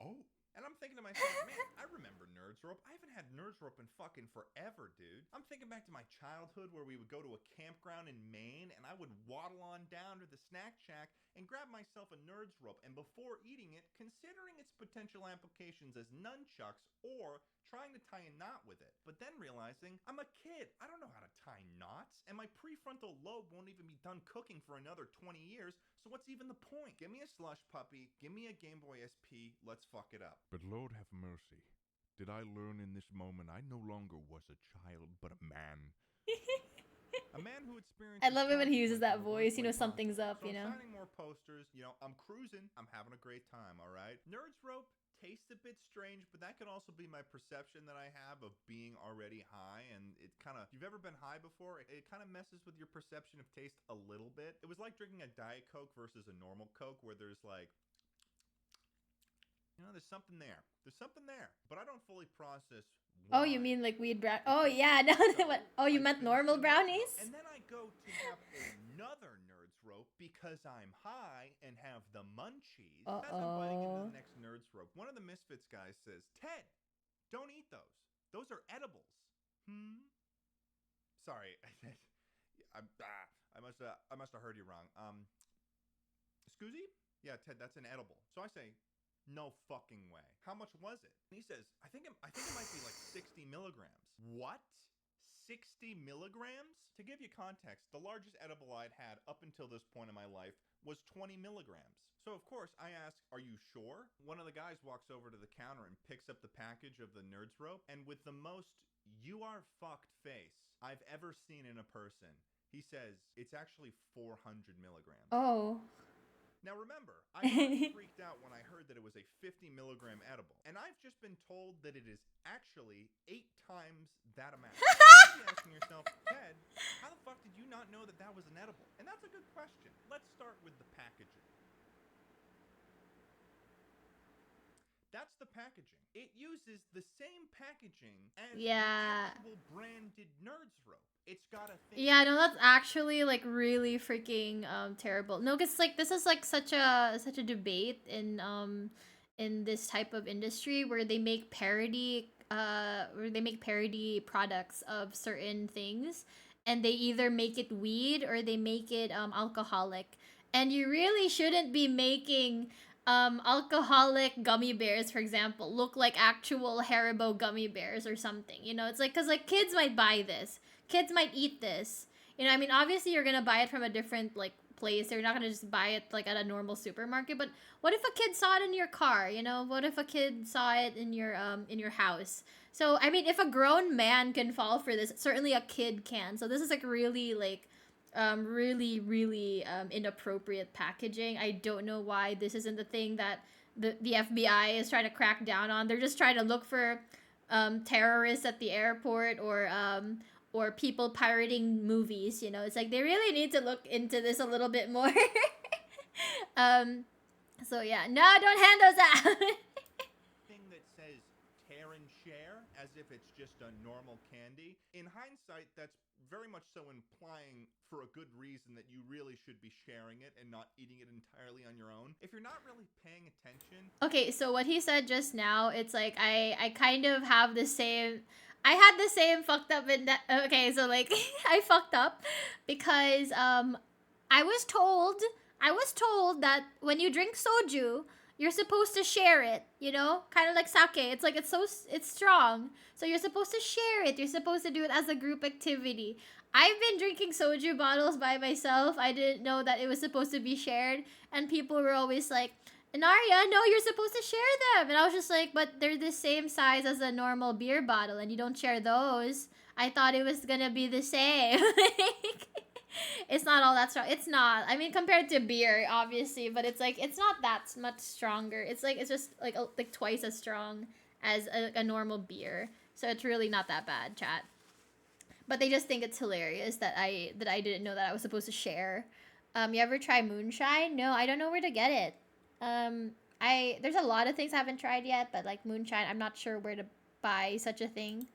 oh. And I'm thinking to myself, man, I remember Nerds Rope. I haven't had Nerds Rope in fucking forever, dude. I'm thinking back to my childhood where we would go to a campground in Maine and I would waddle on down to the snack shack and grab myself a Nerds Rope. And before eating it, considering its potential applications as nunchucks or trying to tie a knot with it. But then realizing I'm a kid. I don't know how to tie knots. And my prefrontal lobe won't even be done cooking for another 20 years. So what's even the point? Give me a slush puppy. Give me a Game Boy SP. Let's fuck it up. But Lord have mercy. Did I learn in this moment I no longer was a child, but a man? A man who experiences I love it when he uses that consequences voice. You know, in the worst way something's up, possible. you So know? I'm signing more posters. You know, I'm cruising. I'm having a great time, all right? Nerds Rope tastes a bit strange, but that could also be my perception that I have of being already high. And it kind of, if you've ever been high before, it kind of messes with your perception of taste a little bit. It was like drinking a Diet Coke versus a normal Coke where there's like, you know, there's something there. There's something there. But I don't fully process why. Oh, you mean like weed brown? Oh, yeah. No, what? Oh, you meant normal brownies? And then I go to have another Nerds Rope because I'm high and have the munchies. As I'm biting into the next Nerds Rope, one of the Misfits guys says, "Ted, don't eat those. Those are edibles." Sorry. I must have heard you wrong. Scusi? Yeah, Ted, that's an edible. So I say, "No fucking way. How much was it?" And he says, I think it might be like 60 milligrams. What? 60 milligrams? To give you context, the largest edible I'd had up until this point in my life was 20 milligrams. So of course I ask, "Are you sure?" One of the guys walks over to the counter and picks up the package of the Nerds Rope, and with the most "you are fucked" face I've ever seen in a person, he says, "It's actually 400 milligrams. Oh. Now remember, I already freaked out when I heard that it was a 50 milligram edible, and I've just been told that it is actually 8 times that amount. You're asking yourself, "Ted, how the fuck did you not know that that was an edible?" And that's a good question. Let's start with the packaging. That's the packaging. It uses the same packaging as the actual branded Nerds Rope. It's got a thing. Yeah, no, that's actually like really freaking terrible. No, cause like this is like such a debate in this type of industry where they make parody products of certain things, and they either make it weed or they make it alcoholic. And you really shouldn't be making alcoholic gummy bears, for example, look like actual Haribo gummy bears or something. You know, it's like, cause like kids might buy this, kids might eat this. You know, I mean, obviously you're gonna buy it from a different like place. You're not gonna just buy it like at a normal supermarket. But what if a kid saw it in your car? You know, what if a kid saw it in your house? So I mean, if a grown man can fall for this, certainly a kid can. So this is like really like really inappropriate packaging. I don't know why this isn't the thing that the FBI is trying to crack down on. They're just trying to look for terrorists at the airport or people pirating movies. You know, it's like they really need to look into this a little bit more. So yeah, no, don't hand those out. Thing that says tear and share as if it's just a normal candy. In hindsight, that's very much so implying for a good reason that you really should be sharing it and not eating it entirely on your own. If you're not really paying attention. Okay, so what he said just now, it's like I kind of have the same. I had the same fucked up in that. Okay, so like I fucked up because I was told that when you drink soju, you're supposed to share it, you know? Kind of like sake. It's like it's strong. So you're supposed to share it. You're supposed to do it as a group activity. I've been drinking soju bottles by myself. I didn't know that it was supposed to be shared, and people were always like, "Naria, no, you're supposed to share them." And I was just like, "But they're the same size as a normal beer bottle, and you don't share those." I thought it was gonna be the same. It's not all that strong. It's not. I mean, compared to beer, obviously, but it's like it's not that much stronger. It's like it's just like twice as strong as a normal beer. So it's really not that bad, chat. But they just think it's hilarious that I didn't know that I was supposed to share. You ever try moonshine? No, I don't know where to get it. There's a lot of things I haven't tried yet, but like moonshine, I'm not sure where to buy such a thing.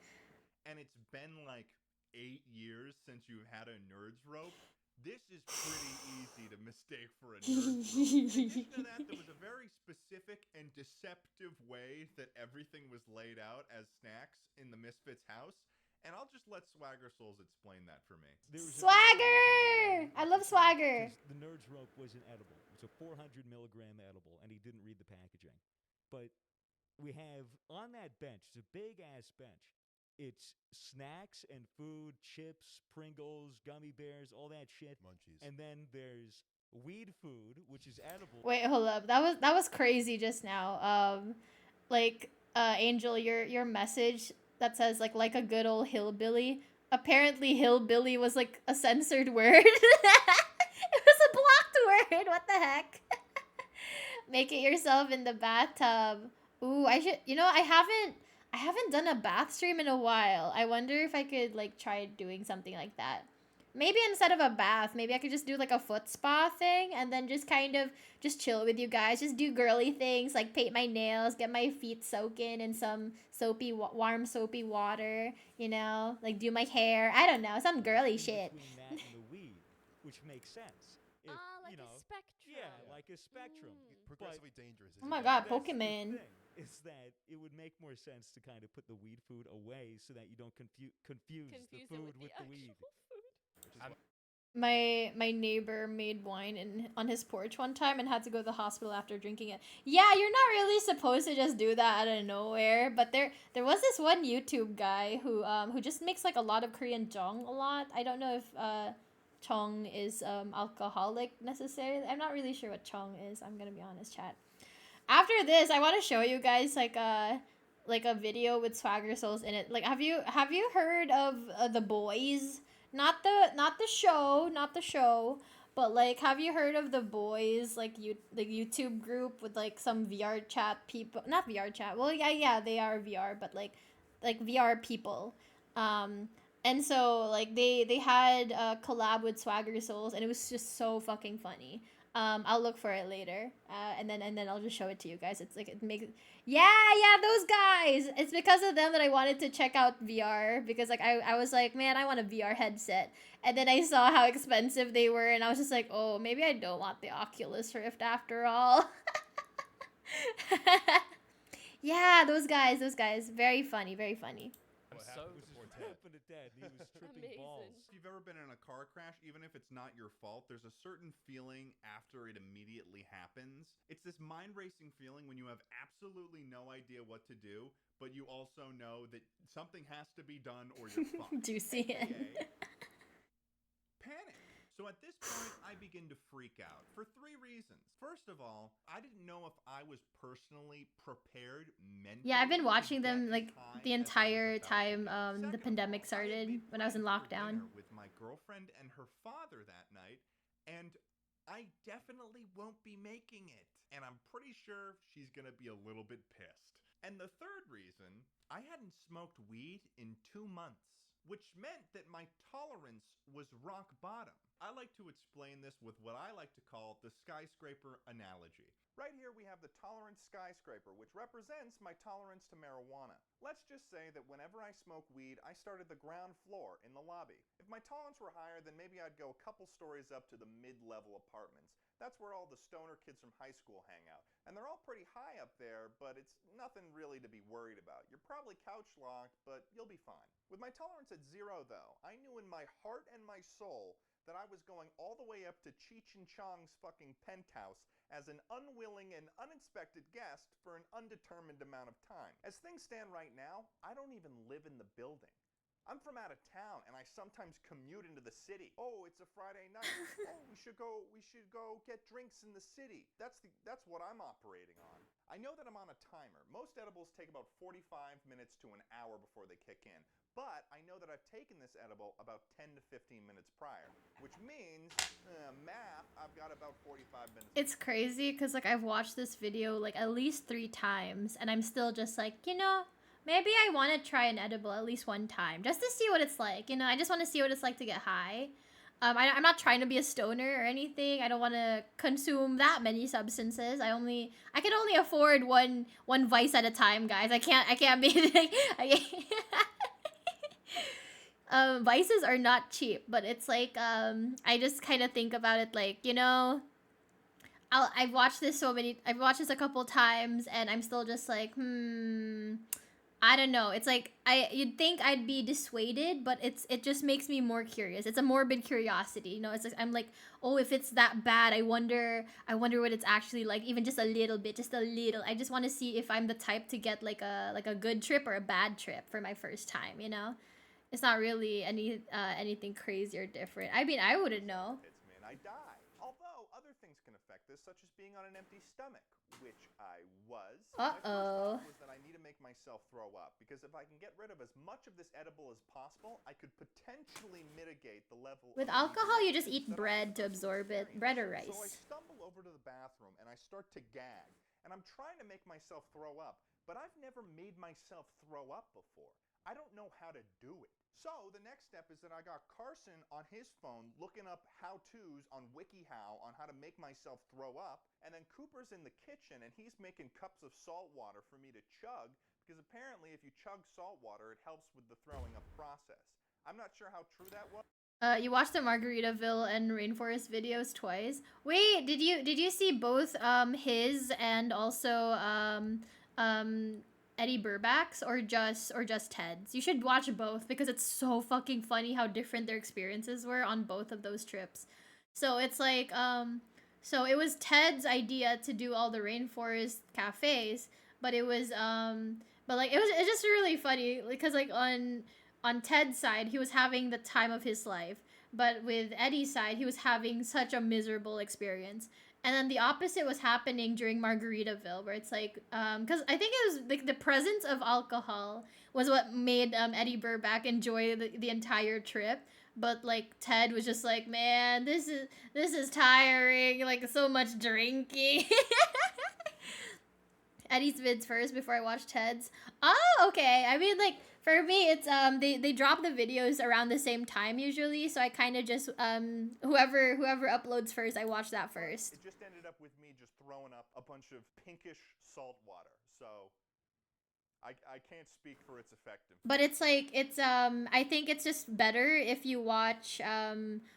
And it's been like 8 years since you've had a Nerds Rope. This is pretty easy to mistake for a Nerds Rope. In addition to that, there was a very specific and deceptive way that everything was laid out as snacks in the Misfits house. And I'll just let Swagger Souls explain that for me. Swagger! I love Swagger. The Nerds Rope was an edible. It's a 400 milligram edible, and he didn't read the packaging. But we have on that bench, it's a big ass bench. It's snacks and food, chips, Pringles, gummy bears, all that shit. Munchies. And then there's weed food, which is edible. Wait, hold up. That was crazy just now. Angel, your message that says like a good old hillbilly. apparently hillbilly was like a censored word. It was a blocked word. What the heck? Make it yourself in the bathtub. Ooh, I should. You know, I haven't done a bath stream in a while. I wonder if I could like try doing something like that. Maybe instead of a bath, maybe I could just do like a foot spa thing and then just kind of just chill with you guys. Just do girly things like paint my nails, get my feet soaking in some warm soapy water, you know? Like do my hair. I don't know, some girly shit. Between that and the weed, which makes sense. If, Like you know, a spectrum. Yeah, like a spectrum. Progressively dangerous. Oh my god, That's Pokemon. the thing, is that it would make more sense to kind of put the weed food away so that you don't confuse the food with the weed. My neighbor made wine on his porch one time and had to go to the hospital after drinking it. Yeah, you're not really supposed to just do that out of nowhere. But there was this one YouTube guy who just makes like a lot of Korean jong a lot. I don't know if chong is alcoholic necessarily. I'm not really sure what chong is. I'm gonna be honest, chat. After this, I want to show you guys like a video with Swagger Souls in it. Like, have you heard of The Boys? Not the show, but like, have you heard of The Boys? Like the YouTube group with like some VR chat people, not VR chat. Well, yeah, they are VR, but like VR people. And so like they had a collab with Swagger Souls, and it was just so fucking funny. I'll look for it later, and then I'll just show it to you guys. It's like it makes, yeah, those guys. It's because of them that I wanted to check out VR, because like I was like, man, I want a VR headset, and then I saw how expensive they were, and I was just like, oh, maybe I don't want the Oculus Rift after all. Yeah, those guys, very funny, very funny. Open to dead, and he was tripping balls. If you've ever been in a car crash, even if it's not your fault, there's a certain feeling after it immediately happens. It's this mind-racing feeling when you have absolutely no idea what to do, but you also know that something has to be done or you're fucked. Juicy. Panic. So at this point, I begin to freak out for 3 reasons. First of all, I didn't know if I was personally prepared mentally. Yeah, I've been watching them like the entire time the pandemic started, when I was in lockdown. With my girlfriend and her father that night, and I definitely won't be making it. And I'm pretty sure she's gonna be a little bit pissed. And the third reason, I hadn't smoked weed in 2 months, which meant that my tolerance was rock bottom. I like to explain this with what I like to call the skyscraper analogy. Right here we have the tolerance skyscraper, which represents my tolerance to marijuana. Let's just say that whenever I smoke weed, I start at the ground floor in the lobby. If my tolerance were higher, then maybe I'd go a couple stories up to the mid-level apartments. That's where all the stoner kids from high school hang out. And they're all pretty high up there, but it's nothing really to be worried about. You're probably couch locked, but you'll be fine. With my tolerance at 0, though, I knew in my heart and my soul that I was going all the way up to Cheech and Chong's fucking penthouse as an unwilling and unexpected guest for an undetermined amount of time. As things stand right now, I don't even live in the building. I'm from out of town, and I sometimes commute into the city. Oh, it's a Friday night. Oh, we should go get drinks in the city. That's what I'm operating on. I know that I'm on a timer. Most edibles take about 45 minutes to an hour before they kick in. But I know that I've taken this edible about 10 to 15 minutes prior, which means, math, I've got about 45 minutes. It's crazy, because like I've watched this video like at least 3 times, and I'm still just like, you know, maybe I want to try an edible at least one time, just to see what it's like. You know, I just want to see what it's like to get high. I'm not trying to be a stoner or anything. I don't want to consume that many substances. I can only afford one vice at a time, guys. I can't be like, vices are not cheap, but it's like I just kind of think about it like, you know, I've watched this a couple times, and I'm still just like, I don't know. It's like you'd think I'd be dissuaded, but it just makes me more curious. It's a morbid curiosity, you know. It's like I'm like, oh, if it's that bad, I wonder what it's actually like, even just a little bit, just a little. I just want to see if I'm the type to get like a good trip or a bad trip for my first time, you know. It's not really anything crazy or different. I mean, I wouldn't know. I die. Although other things things can affect this, such as being on an empty stomach, which I was. Uh-oh. My first thought was that I need to make myself throw up, because if I can get rid of as much of this edible as possible, I could potentially mitigate the level With of alcohol, you just eat bread to absorb it. Bread or rice. So I stumble over to the bathroom and I start to gag, and I'm trying to make myself throw up, but I've never made myself throw up before. I don't know how to do it. So the next step is that I got Carson on his phone looking up how-tos on WikiHow on how to make myself throw up, and then Cooper's in the kitchen and he's making cups of salt water for me to chug, because apparently if you chug salt water it helps with the throwing up process. I'm not sure how true that was. You watched the Margaritaville and Rainforest videos twice. Wait, did you see both his and also Eddie Burback's, or just Ted's? You should watch both because it's so fucking funny how different their experiences were on both of those trips. So it's like so it was Ted's idea to do all the rainforest cafes, but it was but like it's just really funny because like on Ted's side, he was having the time of his life, but with Eddie's side, he was having such a miserable experience. And then the opposite was happening during Margaritaville, where it's like, because I think it was like the presence of alcohol was what made Eddie Burback enjoy the entire trip. But like Ted was just like, man, this is tiring, like so much drinking. Eddie's vids first before I watch Ted's. Oh, okay. I mean, like for me, it's they drop the videos around the same time usually, so I kind of just whoever uploads first, I watch that first. It just ended up with me just throwing up a bunch of pinkish salt water, so I can't speak for its effectiveness. But it's like I think it's just better if you watch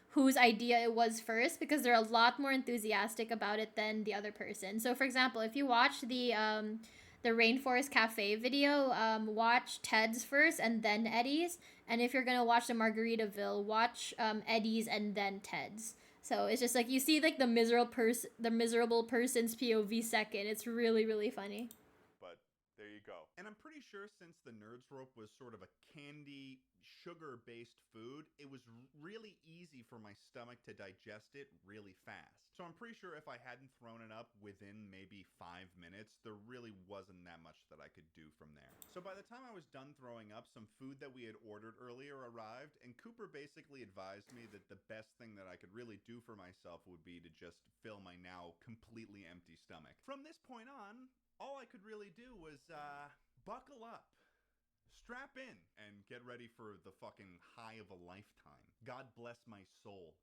whose idea it was first, because they're a lot more enthusiastic about it than the other person. So for example, if you watch the Rainforest Cafe video, watch Ted's first and then Eddie's. And if you're gonna watch the Margaritaville, watch Eddie's and then Ted's. So it's just like you see like the miserable person's POV second. It's really, really funny. But there you go. And I'm pretty sure since the Nerds Rope was sort of a candy, sugar-based food, it was really easy for my stomach to digest it really fast. So I'm pretty sure if I hadn't thrown it up within maybe 5 minutes, there really wasn't that much that I could do from there. So by the time I was done throwing up, some food that we had ordered earlier arrived, and Cooper basically advised me that the best thing that I could really do for myself would be to just fill my now completely empty stomach. From this point on, all I could really do was buckle up, strap in, and get ready for the fucking high of a lifetime. God bless my soul.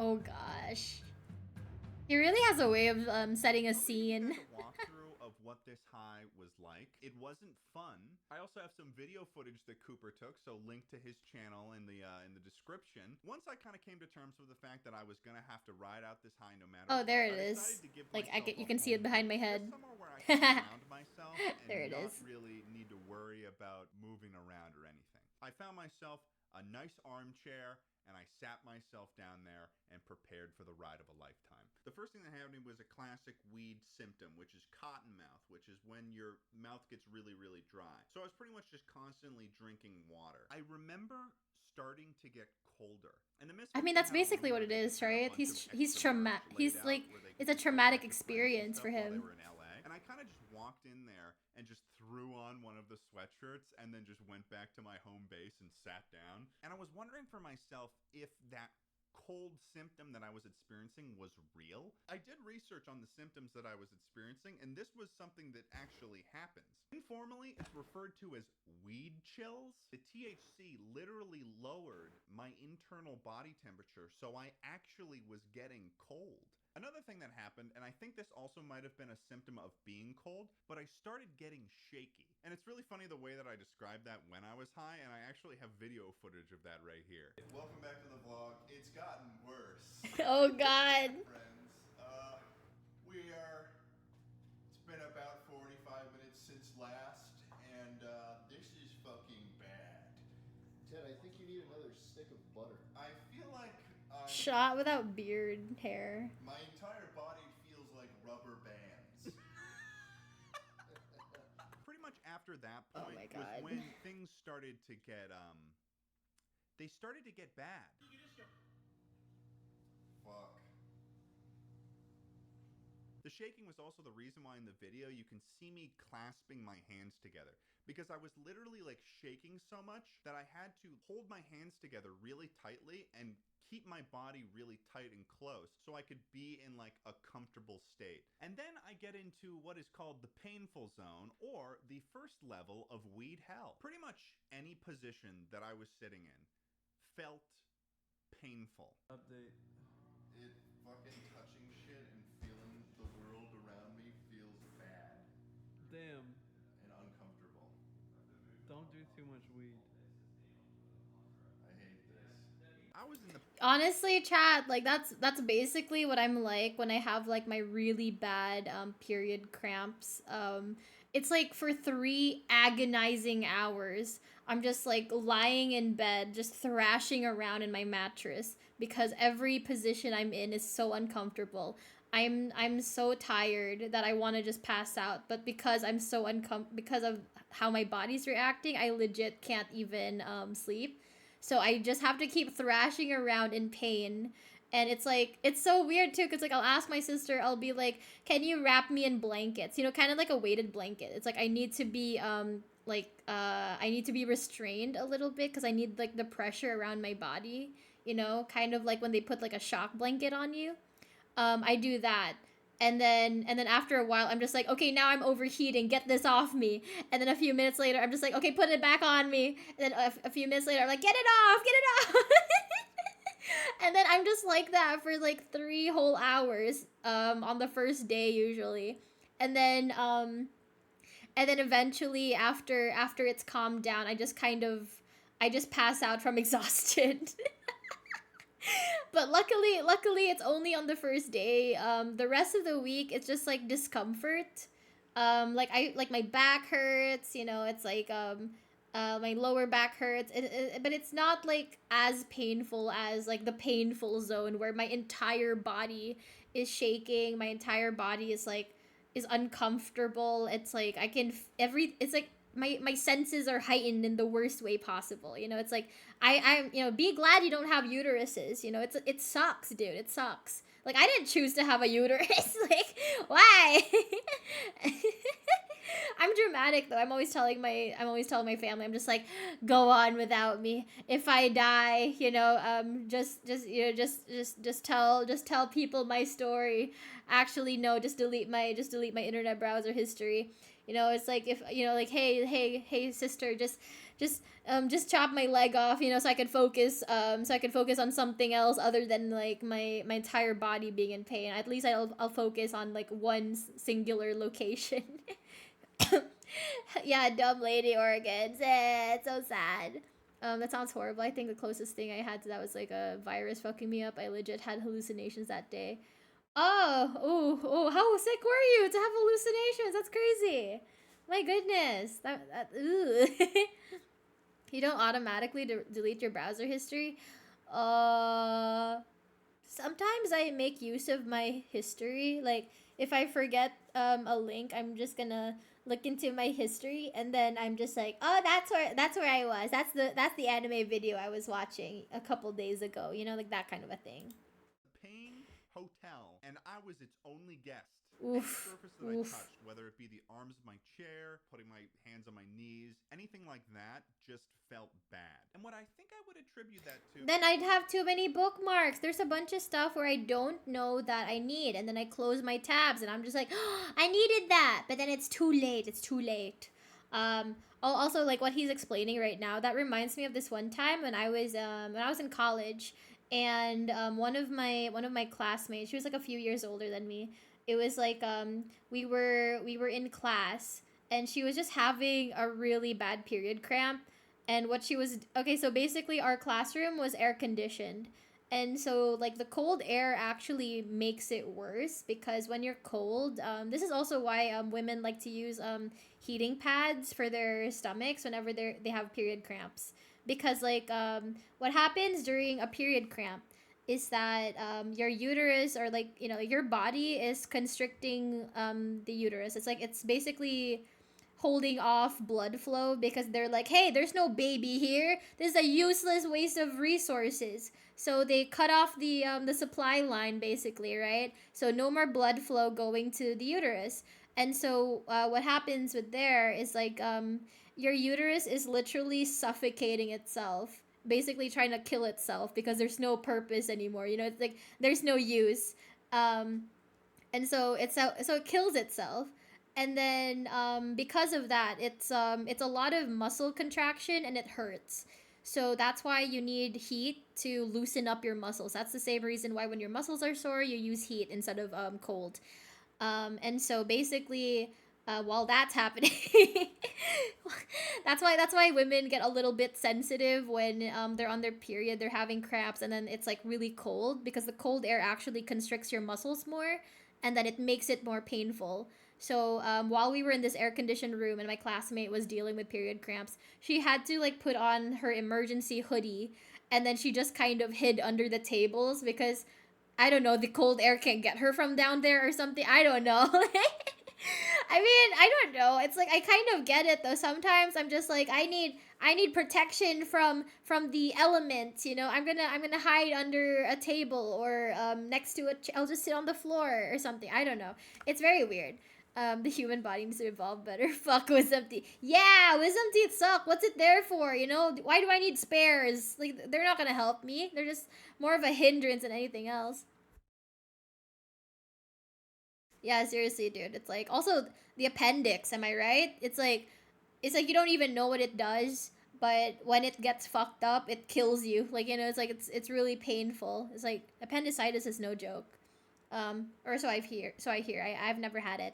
Oh gosh. He really has a way of setting a scene. A walkthrough of what this high was like. It wasn't fun. I also have some video footage that Cooper took, so link to his channel in the description. Once I kind of came to terms with the fact that I was gonna have to ride out this high no matter what. Oh, there it is. Like you can see it behind my head. Somewhere where I can ground myself and there it not is. really need to worry about moving around or anything. I found myself a nice armchair, and I sat myself down there and prepared for the ride of a lifetime. The first thing that happened was a classic weed symptom, which is cotton mouth, which is when your mouth gets really, really dry. So I was pretty much just constantly drinking water. I remember starting to get colder. And I mean, that's basically what it is, right? He's traumatic. He's like, it's a traumatic experience for him. And I kind of just walked in there and just threw on one of the sweatshirts and then just went back to my home base and sat down. And I was wondering for myself if that cold symptom that I was experiencing was real. I did research on the symptoms that I was experiencing, and this was something that actually happens. Informally, it's referred to as weed chills. The THC literally lowered my internal body temperature, so I actually was getting cold. Another thing that happened, and I think this also might have been a symptom of being cold, but I started getting shaky. And it's really funny the way that I described that when I was high, and I actually have video footage of that right here. Welcome back to the vlog. It's gotten worse. Oh God. Friends, it's been about 45 minutes since last, and this is fucking bad. Ted, I think you need another stick of butter. I feel like Shot without beard hair. my entire body feels like rubber bands. Pretty much after that point was when things started to get they started to get bad. Fuck. The shaking was also the reason why in the video you can see me clasping my hands together, because I was literally like shaking so much that I had to hold my hands together really tightly and keep my body really tight and close so I could be in like a comfortable state. And then I get into what is called the painful zone, or the first level of weed hell. Pretty much any position that I was sitting in felt painful. Update. It fucking touching shit and feeling the world around me feels bad Damn. and uncomfortable. Don't do too much weed. I hate this. I was in the Honestly, chat, like that's basically what I'm like when I have like my really bad period cramps. It's like for 3 agonizing hours, I'm just like lying in bed, just thrashing around in my mattress because every position I'm in is so uncomfortable. I'm so tired that I want to just pass out, but because I'm so because of how my body's reacting, I legit can't even sleep. So I just have to keep thrashing around in pain. And it's like, it's so weird too, because like I'll ask my sister, I'll be like, can you wrap me in blankets? You know, kind of like a weighted blanket. It's like I need to be I need to be restrained a little bit because I need like the pressure around my body, you know, kind of like when they put like a shock blanket on you. I do that. And then after a while I'm just like, okay, now I'm overheating, get this off me. And then a few minutes later I'm just like, okay, put it back on me. And then a few minutes later I'm like, get it off. And then I'm just like that for like 3 whole hours on the first day usually. And then eventually after it's calmed down, I just pass out from exhaustion. But luckily it's only on the first day. The rest of the week it's just like discomfort. Like my back hurts, you know, it's like my lower back hurts, but it's not like as painful as like the painful zone where my entire body is shaking, my entire body is uncomfortable. It's like I can it's like my senses are heightened in the worst way possible. You know, it's like I you know, be glad you don't have uteruses. You know, it sucks, dude. It sucks. Like I didn't choose to have a uterus. Like why? I'm dramatic though. I'm always telling my family. I'm just like, go on without me. If I die, you know, just tell people my story. Actually, no, just delete my internet browser history. You know, it's like if you know, like, hey, sister, just chop my leg off, you know, so I could focus on something else other than like my entire body being in pain. At least I'll focus on like one singular location. Yeah, dumb lady organs. It's so sad. That sounds horrible. I think the closest thing I had to that was like a virus fucking me up. I legit had hallucinations that day. Oh, how sick were you to have hallucinations? That's crazy. My goodness. Ooh. You don't automatically delete your browser history? Sometimes I make use of my history. Like, if I forget a link, I'm just gonna look into my history, and then I'm just like, oh, that's where I was. That's the anime video I was watching a couple days ago. You know, like that kind of a thing. Paying hotel, and I was its only guest. Oof. Any surface that Oof. I touched, whether it be the arms of my chair, putting my hands on my knees, anything like that just felt bad. And what I think I would attribute that to... Then I'd have too many bookmarks. There's a bunch of stuff where I don't know that I need, and then I close my tabs, and I'm just like, oh, I needed that, but then it's too late. It's too late. Also, like what he's explaining right now, that reminds me of this one time when I was in college, and one of my classmates, she was like a few years older than me. It was like we were in class, and she was just having a really bad period cramp. And what she was okay, so basically our classroom was air conditioned. And so like the cold air actually makes it worse because when you're cold, this is also why women like to use heating pads for their stomachs whenever they have period cramps. Because like what happens during a period cramp is that your uterus, or like, you know, your body is constricting the uterus. It's like it's basically holding off blood flow because they're like, hey, there's no baby here. This is a useless waste of resources. So they cut off the supply line basically, right? So no more blood flow going to the uterus. And so what happens with there is like your uterus is literally suffocating itself, basically trying to kill itself because there's no purpose anymore. You know, it's like there's no use. Um, and so so it kills itself, and then because of that it's a lot of muscle contraction and it hurts. So that's why you need heat to loosen up your muscles. That's the same reason why when your muscles are sore you use heat instead of cold. And so basically while that's happening that's why women get a little bit sensitive when they're on their period, they're having cramps, and then it's like really cold because the cold air actually constricts your muscles more, and then it makes it more painful. So while we were in this air conditioned room and my classmate was dealing with period cramps, she had to like put on her emergency hoodie, and then she just kind of hid under the tables because I don't know, the cold air can't get her from down there or something. I don't know. I mean, I don't know. It's like I kind of get it though. Sometimes I'm just like I need protection from the elements, you know. I'm going to hide under a table or next to I'll just sit on the floor or something. I don't know. It's very weird. The human body needs to evolve better. Fuck wisdom teeth. Yeah, wisdom teeth suck. What's it there for? You know, why do I need spares? Like they're not gonna help me. They're just more of a hindrance than anything else. Yeah, seriously, dude. It's like also the appendix, am I right? It's like you don't even know what it does, but when it gets fucked up, it kills you. Like, you know, it's like it's really painful. It's like appendicitis is no joke. Or so I hear. I've never had it.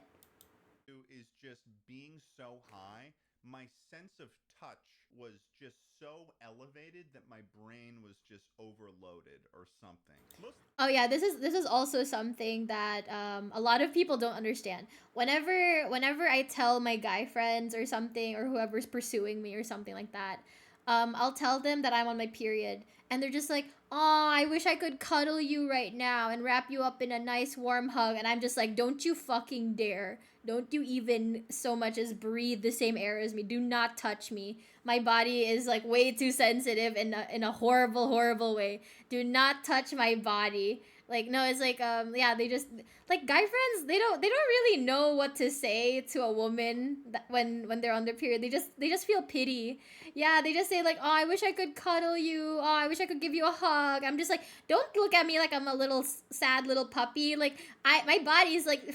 Is just being so high, my sense of touch was just so elevated that my brain was just overloaded or something. Oh yeah, this is also something that a lot of people don't understand. Whenever I tell my guy friends or something, or whoever's pursuing me or something like that, I'll tell them that I'm on my period, and they're just like, "Oh, I wish I could cuddle you right now and wrap you up in a nice warm hug." And I'm just like, "Don't you fucking dare! Don't you even so much as breathe the same air as me. Do not touch me. My body is like way too sensitive in a horrible horrible way. Do not touch my body." Like no, it's like yeah, they just like guy friends, they don't really know what to say to a woman when they're on their period. They just feel pity. Yeah, they just say like, "Oh, I wish I could cuddle you. Oh, I wish I could give you a hug." I'm just like, "Don't look at me like I'm a little sad little puppy. Like my body is like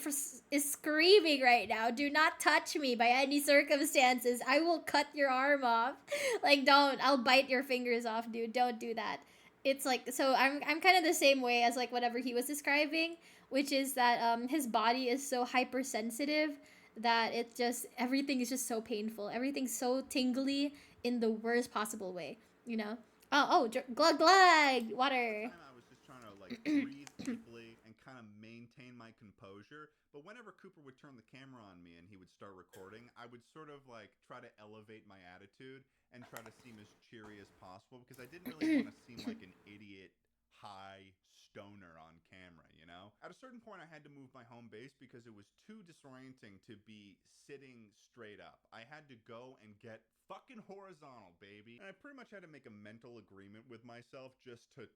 is screaming right now. Do not touch me by any circumstances. I will cut your arm off." Like don't. I'll bite your fingers off, dude. Don't do that. It's like so I'm kind of the same way as like whatever he was describing, which is that his body is so hypersensitive that it just everything is just so painful. Everything's so tingly in the worst possible way, you know. Glug glug water. I was just trying to like breathe deeply and kind of maintain my composure. But whenever Cooper would turn the camera on me and he would start recording, I would sort of like try to elevate my attitude and try to seem as cheery as possible because I didn't really want to seem like an idiot high stoner on camera, you know? At a certain point I had to move my home base because it was too disorienting to be sitting straight up. I had to go and get fucking horizontal, baby. And I pretty much had to make a mental agreement with myself just to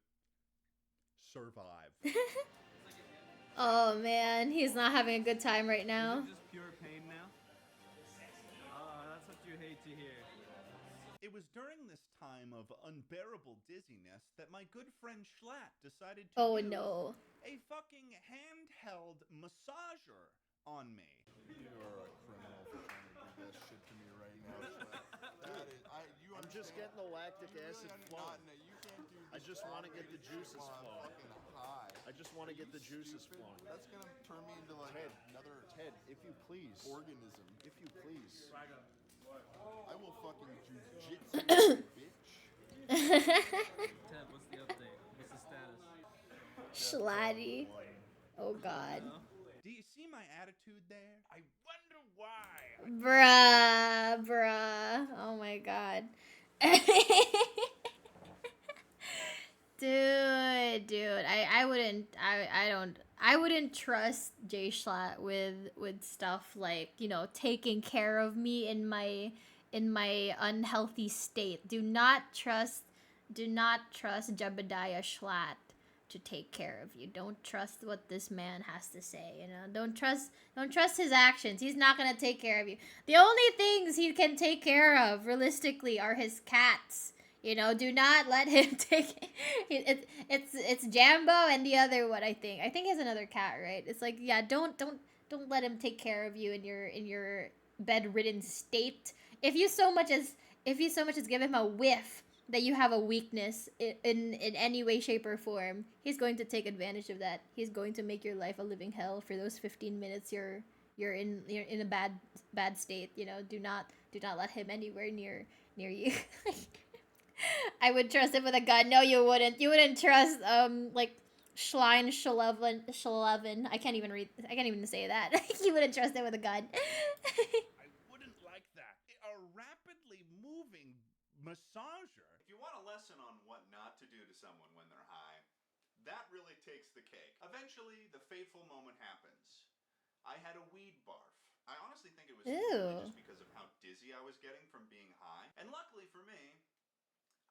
survive. Oh man, he's not having a good time right now. Is it just pure pain now? That's what you hate to hear. It was during this time of unbearable dizziness that my good friend Schlatt decided to use a fucking handheld massager on me. You are a criminal for trying to do this shit to me right now, That is, I'm just getting the lactic acid flowing. You can't do this. I just want to get the juices flowing. I just want to get the juices flowing. That's gonna turn me into like another Ted, if you please. Organism. If you please. I will fucking jujitsu you, bitch. Ted, what's the update? What's the status? Schlatty. Oh god. Do you see my attitude there? I wonder why. Bruh. Oh my god. Dude. I wouldn't. I don't. I wouldn't trust Jay Schlatt with stuff like, you know, taking care of me in my unhealthy state. Do not trust Jebediah Schlatt to take care of you. Don't trust what this man has to say, you know. Don't trust his actions. He's not going to take care of you. The only things he can take care of realistically are his cats. You know, do not let him take it's Jambo and the other one, I think. I think he has another cat, right? It's like, yeah, don't let him take care of you in your bedridden state. If you so much as give him a whiff that you have a weakness in any way, shape, or form, he's going to take advantage of that. He's going to make your life a living hell for those 15 minutes you're in a bad state. You know, do not let him anywhere near you. I would trust him with a gun. No, you wouldn't. You wouldn't trust like Schlein Schleven. I can't even say that. You wouldn't trust him with a gun. I wouldn't like that. A rapidly moving massager. If you want a lesson on what not to do to someone when they're high, that really takes the cake. Eventually, the fateful moment happens. I had a weed barf. I honestly think it was really just because of how dizzy I was getting from being high. And luckily for me,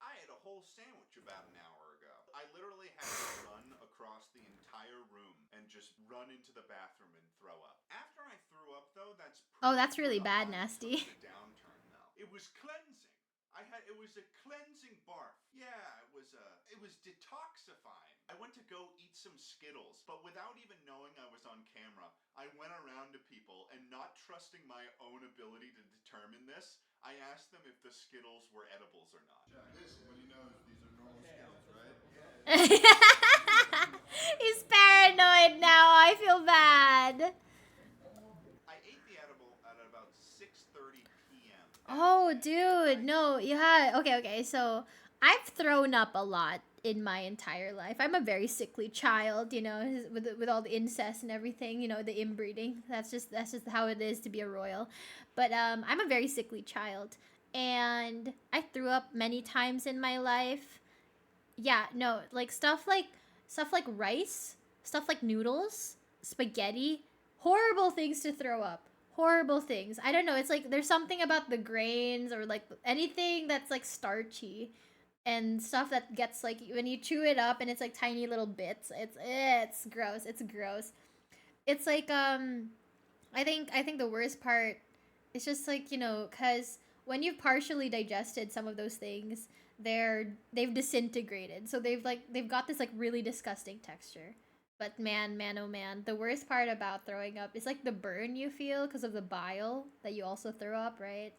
I ate a whole sandwich about an hour ago. I literally had to run across the entire room and just run into the bathroom and throw up. After I threw up, though, that's really bad, nasty. The downturn, though. It was cleansing. It was a cleansing barf. Yeah, it was detoxifying. I went to go eat some Skittles, but without even knowing I was on camera, I went around to people and not trusting my own ability to determine this, I asked them if the Skittles were edibles or not. Listen, when he knows these are normal Skittles, right? He's paranoid now. I feel bad. I ate the edible at about 6:30 p.m. Oh, dude, no, yeah, okay. So I've thrown up a lot in my entire life. I'm a very sickly child, you know, with all the incest and everything, you know, the inbreeding. That's just how it is to be a royal. But I'm a very sickly child, and I threw up many times in my life. Yeah, no, like stuff like rice, stuff like noodles, spaghetti, horrible things to throw up. Horrible things. I don't know, it's like there's something about the grains or like anything that's like starchy and stuff that gets like when you chew it up and it's like tiny little bits. It's gross. It's gross. It's like I think the worst part is just like, you know, cuz when you've partially digested some of those things, they've disintegrated. So they've got this like really disgusting texture. But man, oh man, the worst part about throwing up is like the burn you feel because of the bile that you also throw up, right?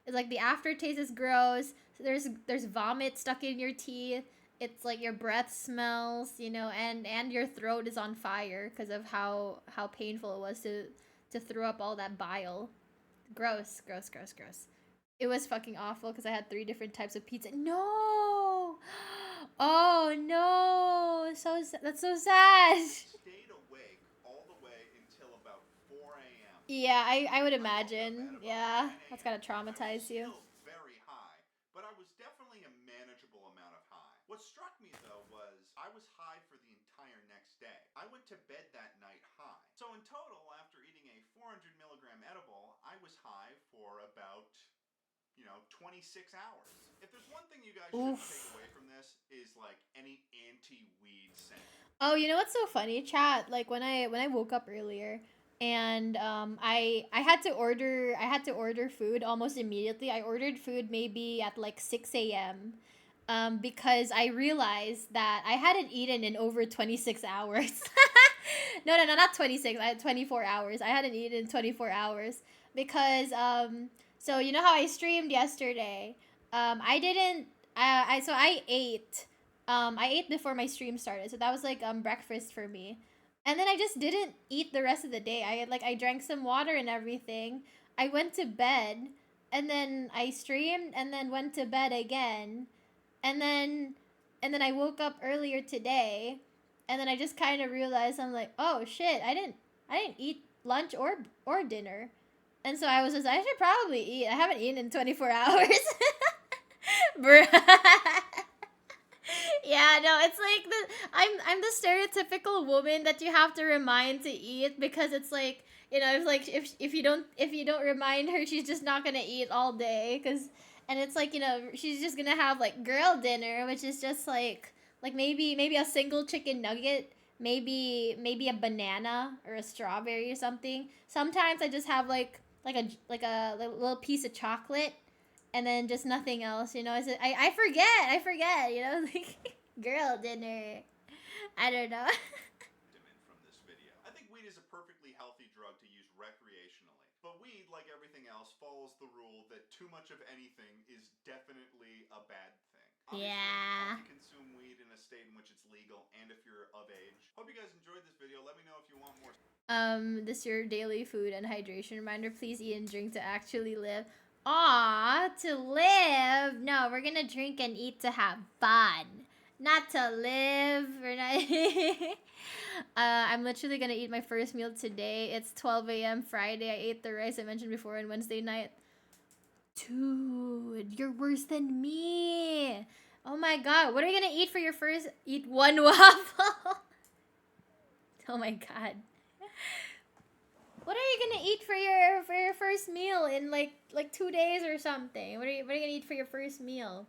It's like the aftertaste is gross. There's vomit stuck in your teeth. It's like your breath smells, you know, and your throat is on fire because of how painful it was to throw up all that bile. Gross. It was fucking awful because I had 3 different types of pizza. No. Oh no. That's so sad. Stayed awake all the way until about 4 a.m. Yeah, I would imagine. Yeah, that's gotta traumatize you. Still very high, but I was definitely a manageable amount of high. What struck me though was I was high for the entire next day. I went to bed that night high. So in total, after eating a 400 milligram edible, I was high for about 26 hours. If there's one thing you guys should take away from this is like any anti-weed scent. Oh, you know what's so funny, chat? Like when I woke up earlier and I had to order food almost immediately. I ordered food maybe at like 6 a.m. Because I realized that I hadn't eaten in over 26 hours. No, not 26. I had 24 hours. I hadn't eaten in 24 hours because so you know how I streamed yesterday? I didn't. I ate. I ate before my stream started, so that was like breakfast for me. And then I just didn't eat the rest of the day. I drank some water and everything. I went to bed, and then I streamed, and then went to bed again, and then I woke up earlier today, and then I just kind of realized I'm like, oh shit, I didn't eat lunch or dinner. And so I was just, I should probably eat. I haven't eaten in 24 hours. Bruh. Yeah, no, it's like I'm the stereotypical woman that you have to remind to eat because it's like, you know, if you don't remind her, she's just not gonna eat all day. And it's like, you know, she's just gonna have like girl dinner, which is just like maybe a single chicken nugget, maybe a banana or a strawberry or something. Sometimes I just have like a little piece of chocolate and then just nothing else, you know. I forget, you know, like girl dinner. I don't know. From this video. I think weed is a perfectly healthy drug to use recreationally. But weed, like everything else, follows the rule that too much of anything is definitely a bad thing. Obviously, Yeah. only consume weed in a state in which it's legal and if you're of age. Hope you guys enjoyed this video. Let me know if you want more. This is your daily food and hydration reminder. Please eat and drink to actually live. Aw, to live? No, we're gonna drink and eat to have fun. Not to live. We're not I'm literally gonna eat my first meal today. It's 12 a.m. Friday. I ate the rice I mentioned before on Wednesday night. Dude, you're worse than me. Oh my god. What are you gonna eat for your first? Eat one waffle. Oh my god. What are you gonna eat for your first meal in like 2 days or something? What are you gonna eat for your first meal?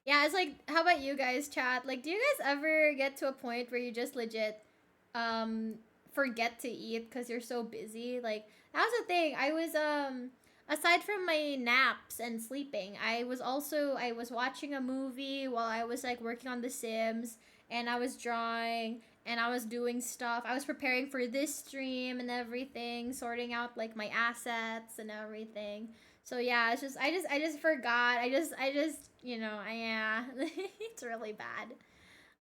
Yeah, it's like, how about you guys, chat? Like, do you guys ever get to a point where you just legit forget to eat because you're so busy? Like, that was the thing. I was aside from my naps and sleeping, I was watching a movie while I was like working on The Sims, and I was drawing and I was doing stuff. I was preparing for this stream and everything, sorting out like my assets and everything. So yeah, it's just I just forgot. I just you know, yeah, it's really bad.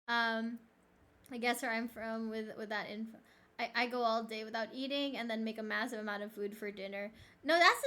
I guess where I'm from with that info. I go all day without eating and then make a massive amount of food for dinner. No, that's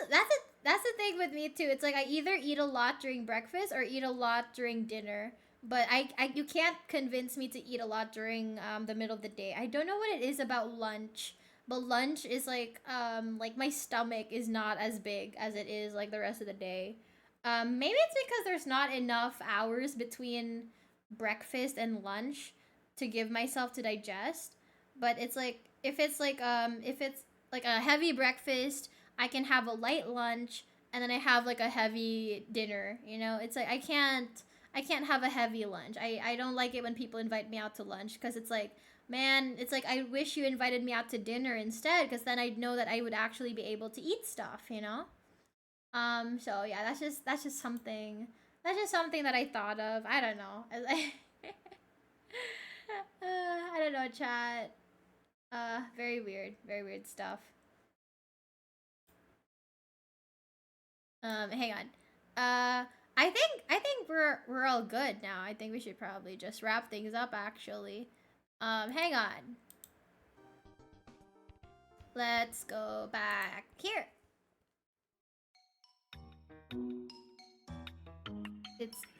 the thing with me too. It's like I either eat a lot during breakfast or eat a lot during dinner. But you can't convince me to eat a lot during the middle of the day. I don't know what it is about lunch, but lunch is like my stomach is not as big as it is like the rest of the day. Maybe it's because there's not enough hours between breakfast and lunch to give myself to digest. But it's like if it's like a heavy breakfast, I can have a light lunch and then I have like a heavy dinner, you know? It's like I can't have a heavy lunch. I don't like it when people invite me out to lunch because it's like, man, it's like I wish you invited me out to dinner instead because then I'd know that I would actually be able to eat stuff, you know? So yeah, that's just something that I thought of. I don't know. I don't know, chat. Very weird stuff. Hang on. I think we're all good now. I think we should probably just wrap things up actually. Hang on. Let's go back here.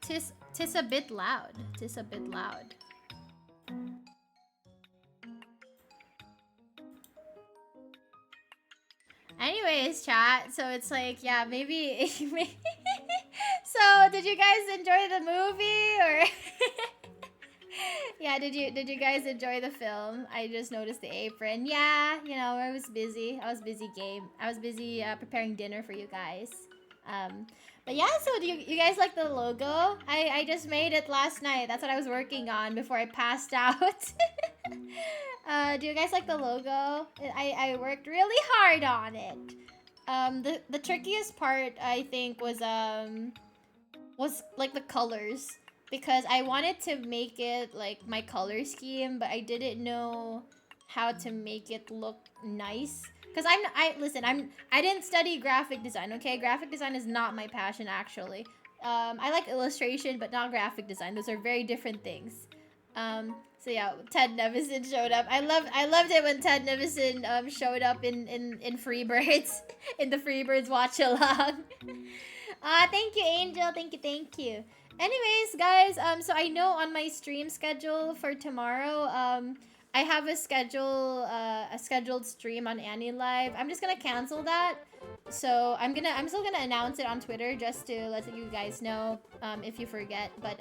Tis a bit loud. Tis a bit loud. Anyways, chat. So it's like, yeah, maybe. So, did you guys enjoy the movie or? Yeah, did you guys enjoy the film? I just noticed the apron. Yeah, you know, I was busy. I was busy preparing dinner for you guys. But yeah, so do you guys like the logo? I just made it last night. That's what I was working on before I passed out. Do you guys like the logo? I worked really hard on it. The trickiest part I think was like the colors, because I wanted to make it like my color scheme, but I didn't know how to make it look nice. Cause I didn't study graphic design. Okay, graphic design is not my passion actually. I like illustration, but not graphic design. Those are very different things. So yeah, Ted Nevison showed up. I loved it when Ted Nevison showed up in Freebirds in the Freebirds watch along. Thank you, Angel. Thank you. Anyways, guys, so I know on my stream schedule for tomorrow, I have a scheduled stream on Annie Live. I'm just gonna cancel that. So I'm still gonna announce it on Twitter just to let you guys know, if you forget. But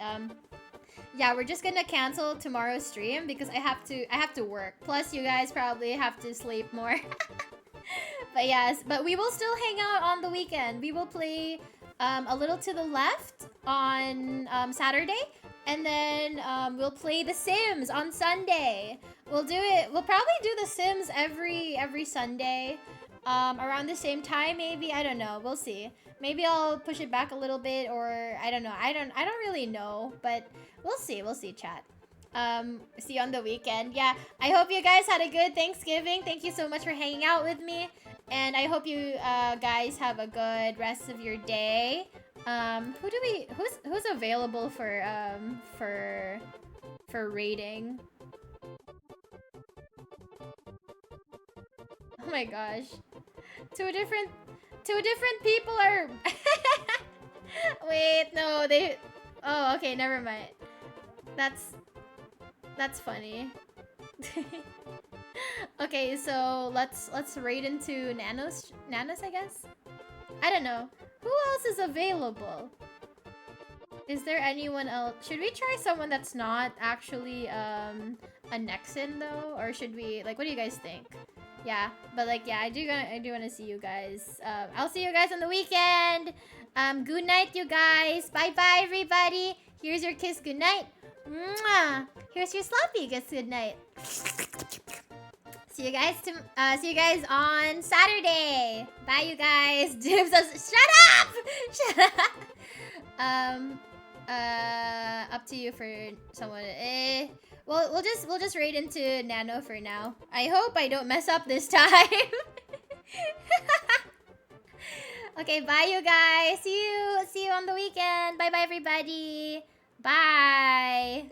yeah, we're just gonna cancel tomorrow's stream because I have to work. Plus, you guys probably have to sleep more. But yes, but we will still hang out on the weekend. We will play a little to the left on Saturday, and then we'll play The Sims on Sunday. We'll do it. We'll probably do The Sims every Sunday, around the same time. Maybe, I don't know. We'll see. Maybe I'll push it back a little bit, or I don't know. I don't really know, but we'll see. We'll see, chat. See you on the weekend. Yeah, I hope you guys had a good Thanksgiving. Thank you so much for hanging out with me, and I hope you guys have a good rest of your day. Who's available for raiding? Oh my gosh, two different people are. Wait, no, they. Oh, okay, never mind. That's funny. Okay, so let's raid into nanos, I guess. I don't know. Who else is available? Is there anyone else? Should we try someone that's not actually a Nexon though, or should we, like, what do you guys think? Yeah, but like, yeah, I do want to see you guys. I'll see you guys on the weekend. Good night, you guys. Bye bye, everybody. Here's your kiss. Good night. Mwah. Here's your sloppy kiss. Good night. See you guys on Saturday. Bye, you guys. Shut up. Shut up. Up to you for someone. Well, we'll just raid into Nano for now. I hope I don't mess up this time. Okay, bye, you guys. See you on the weekend. Bye bye, everybody. Bye.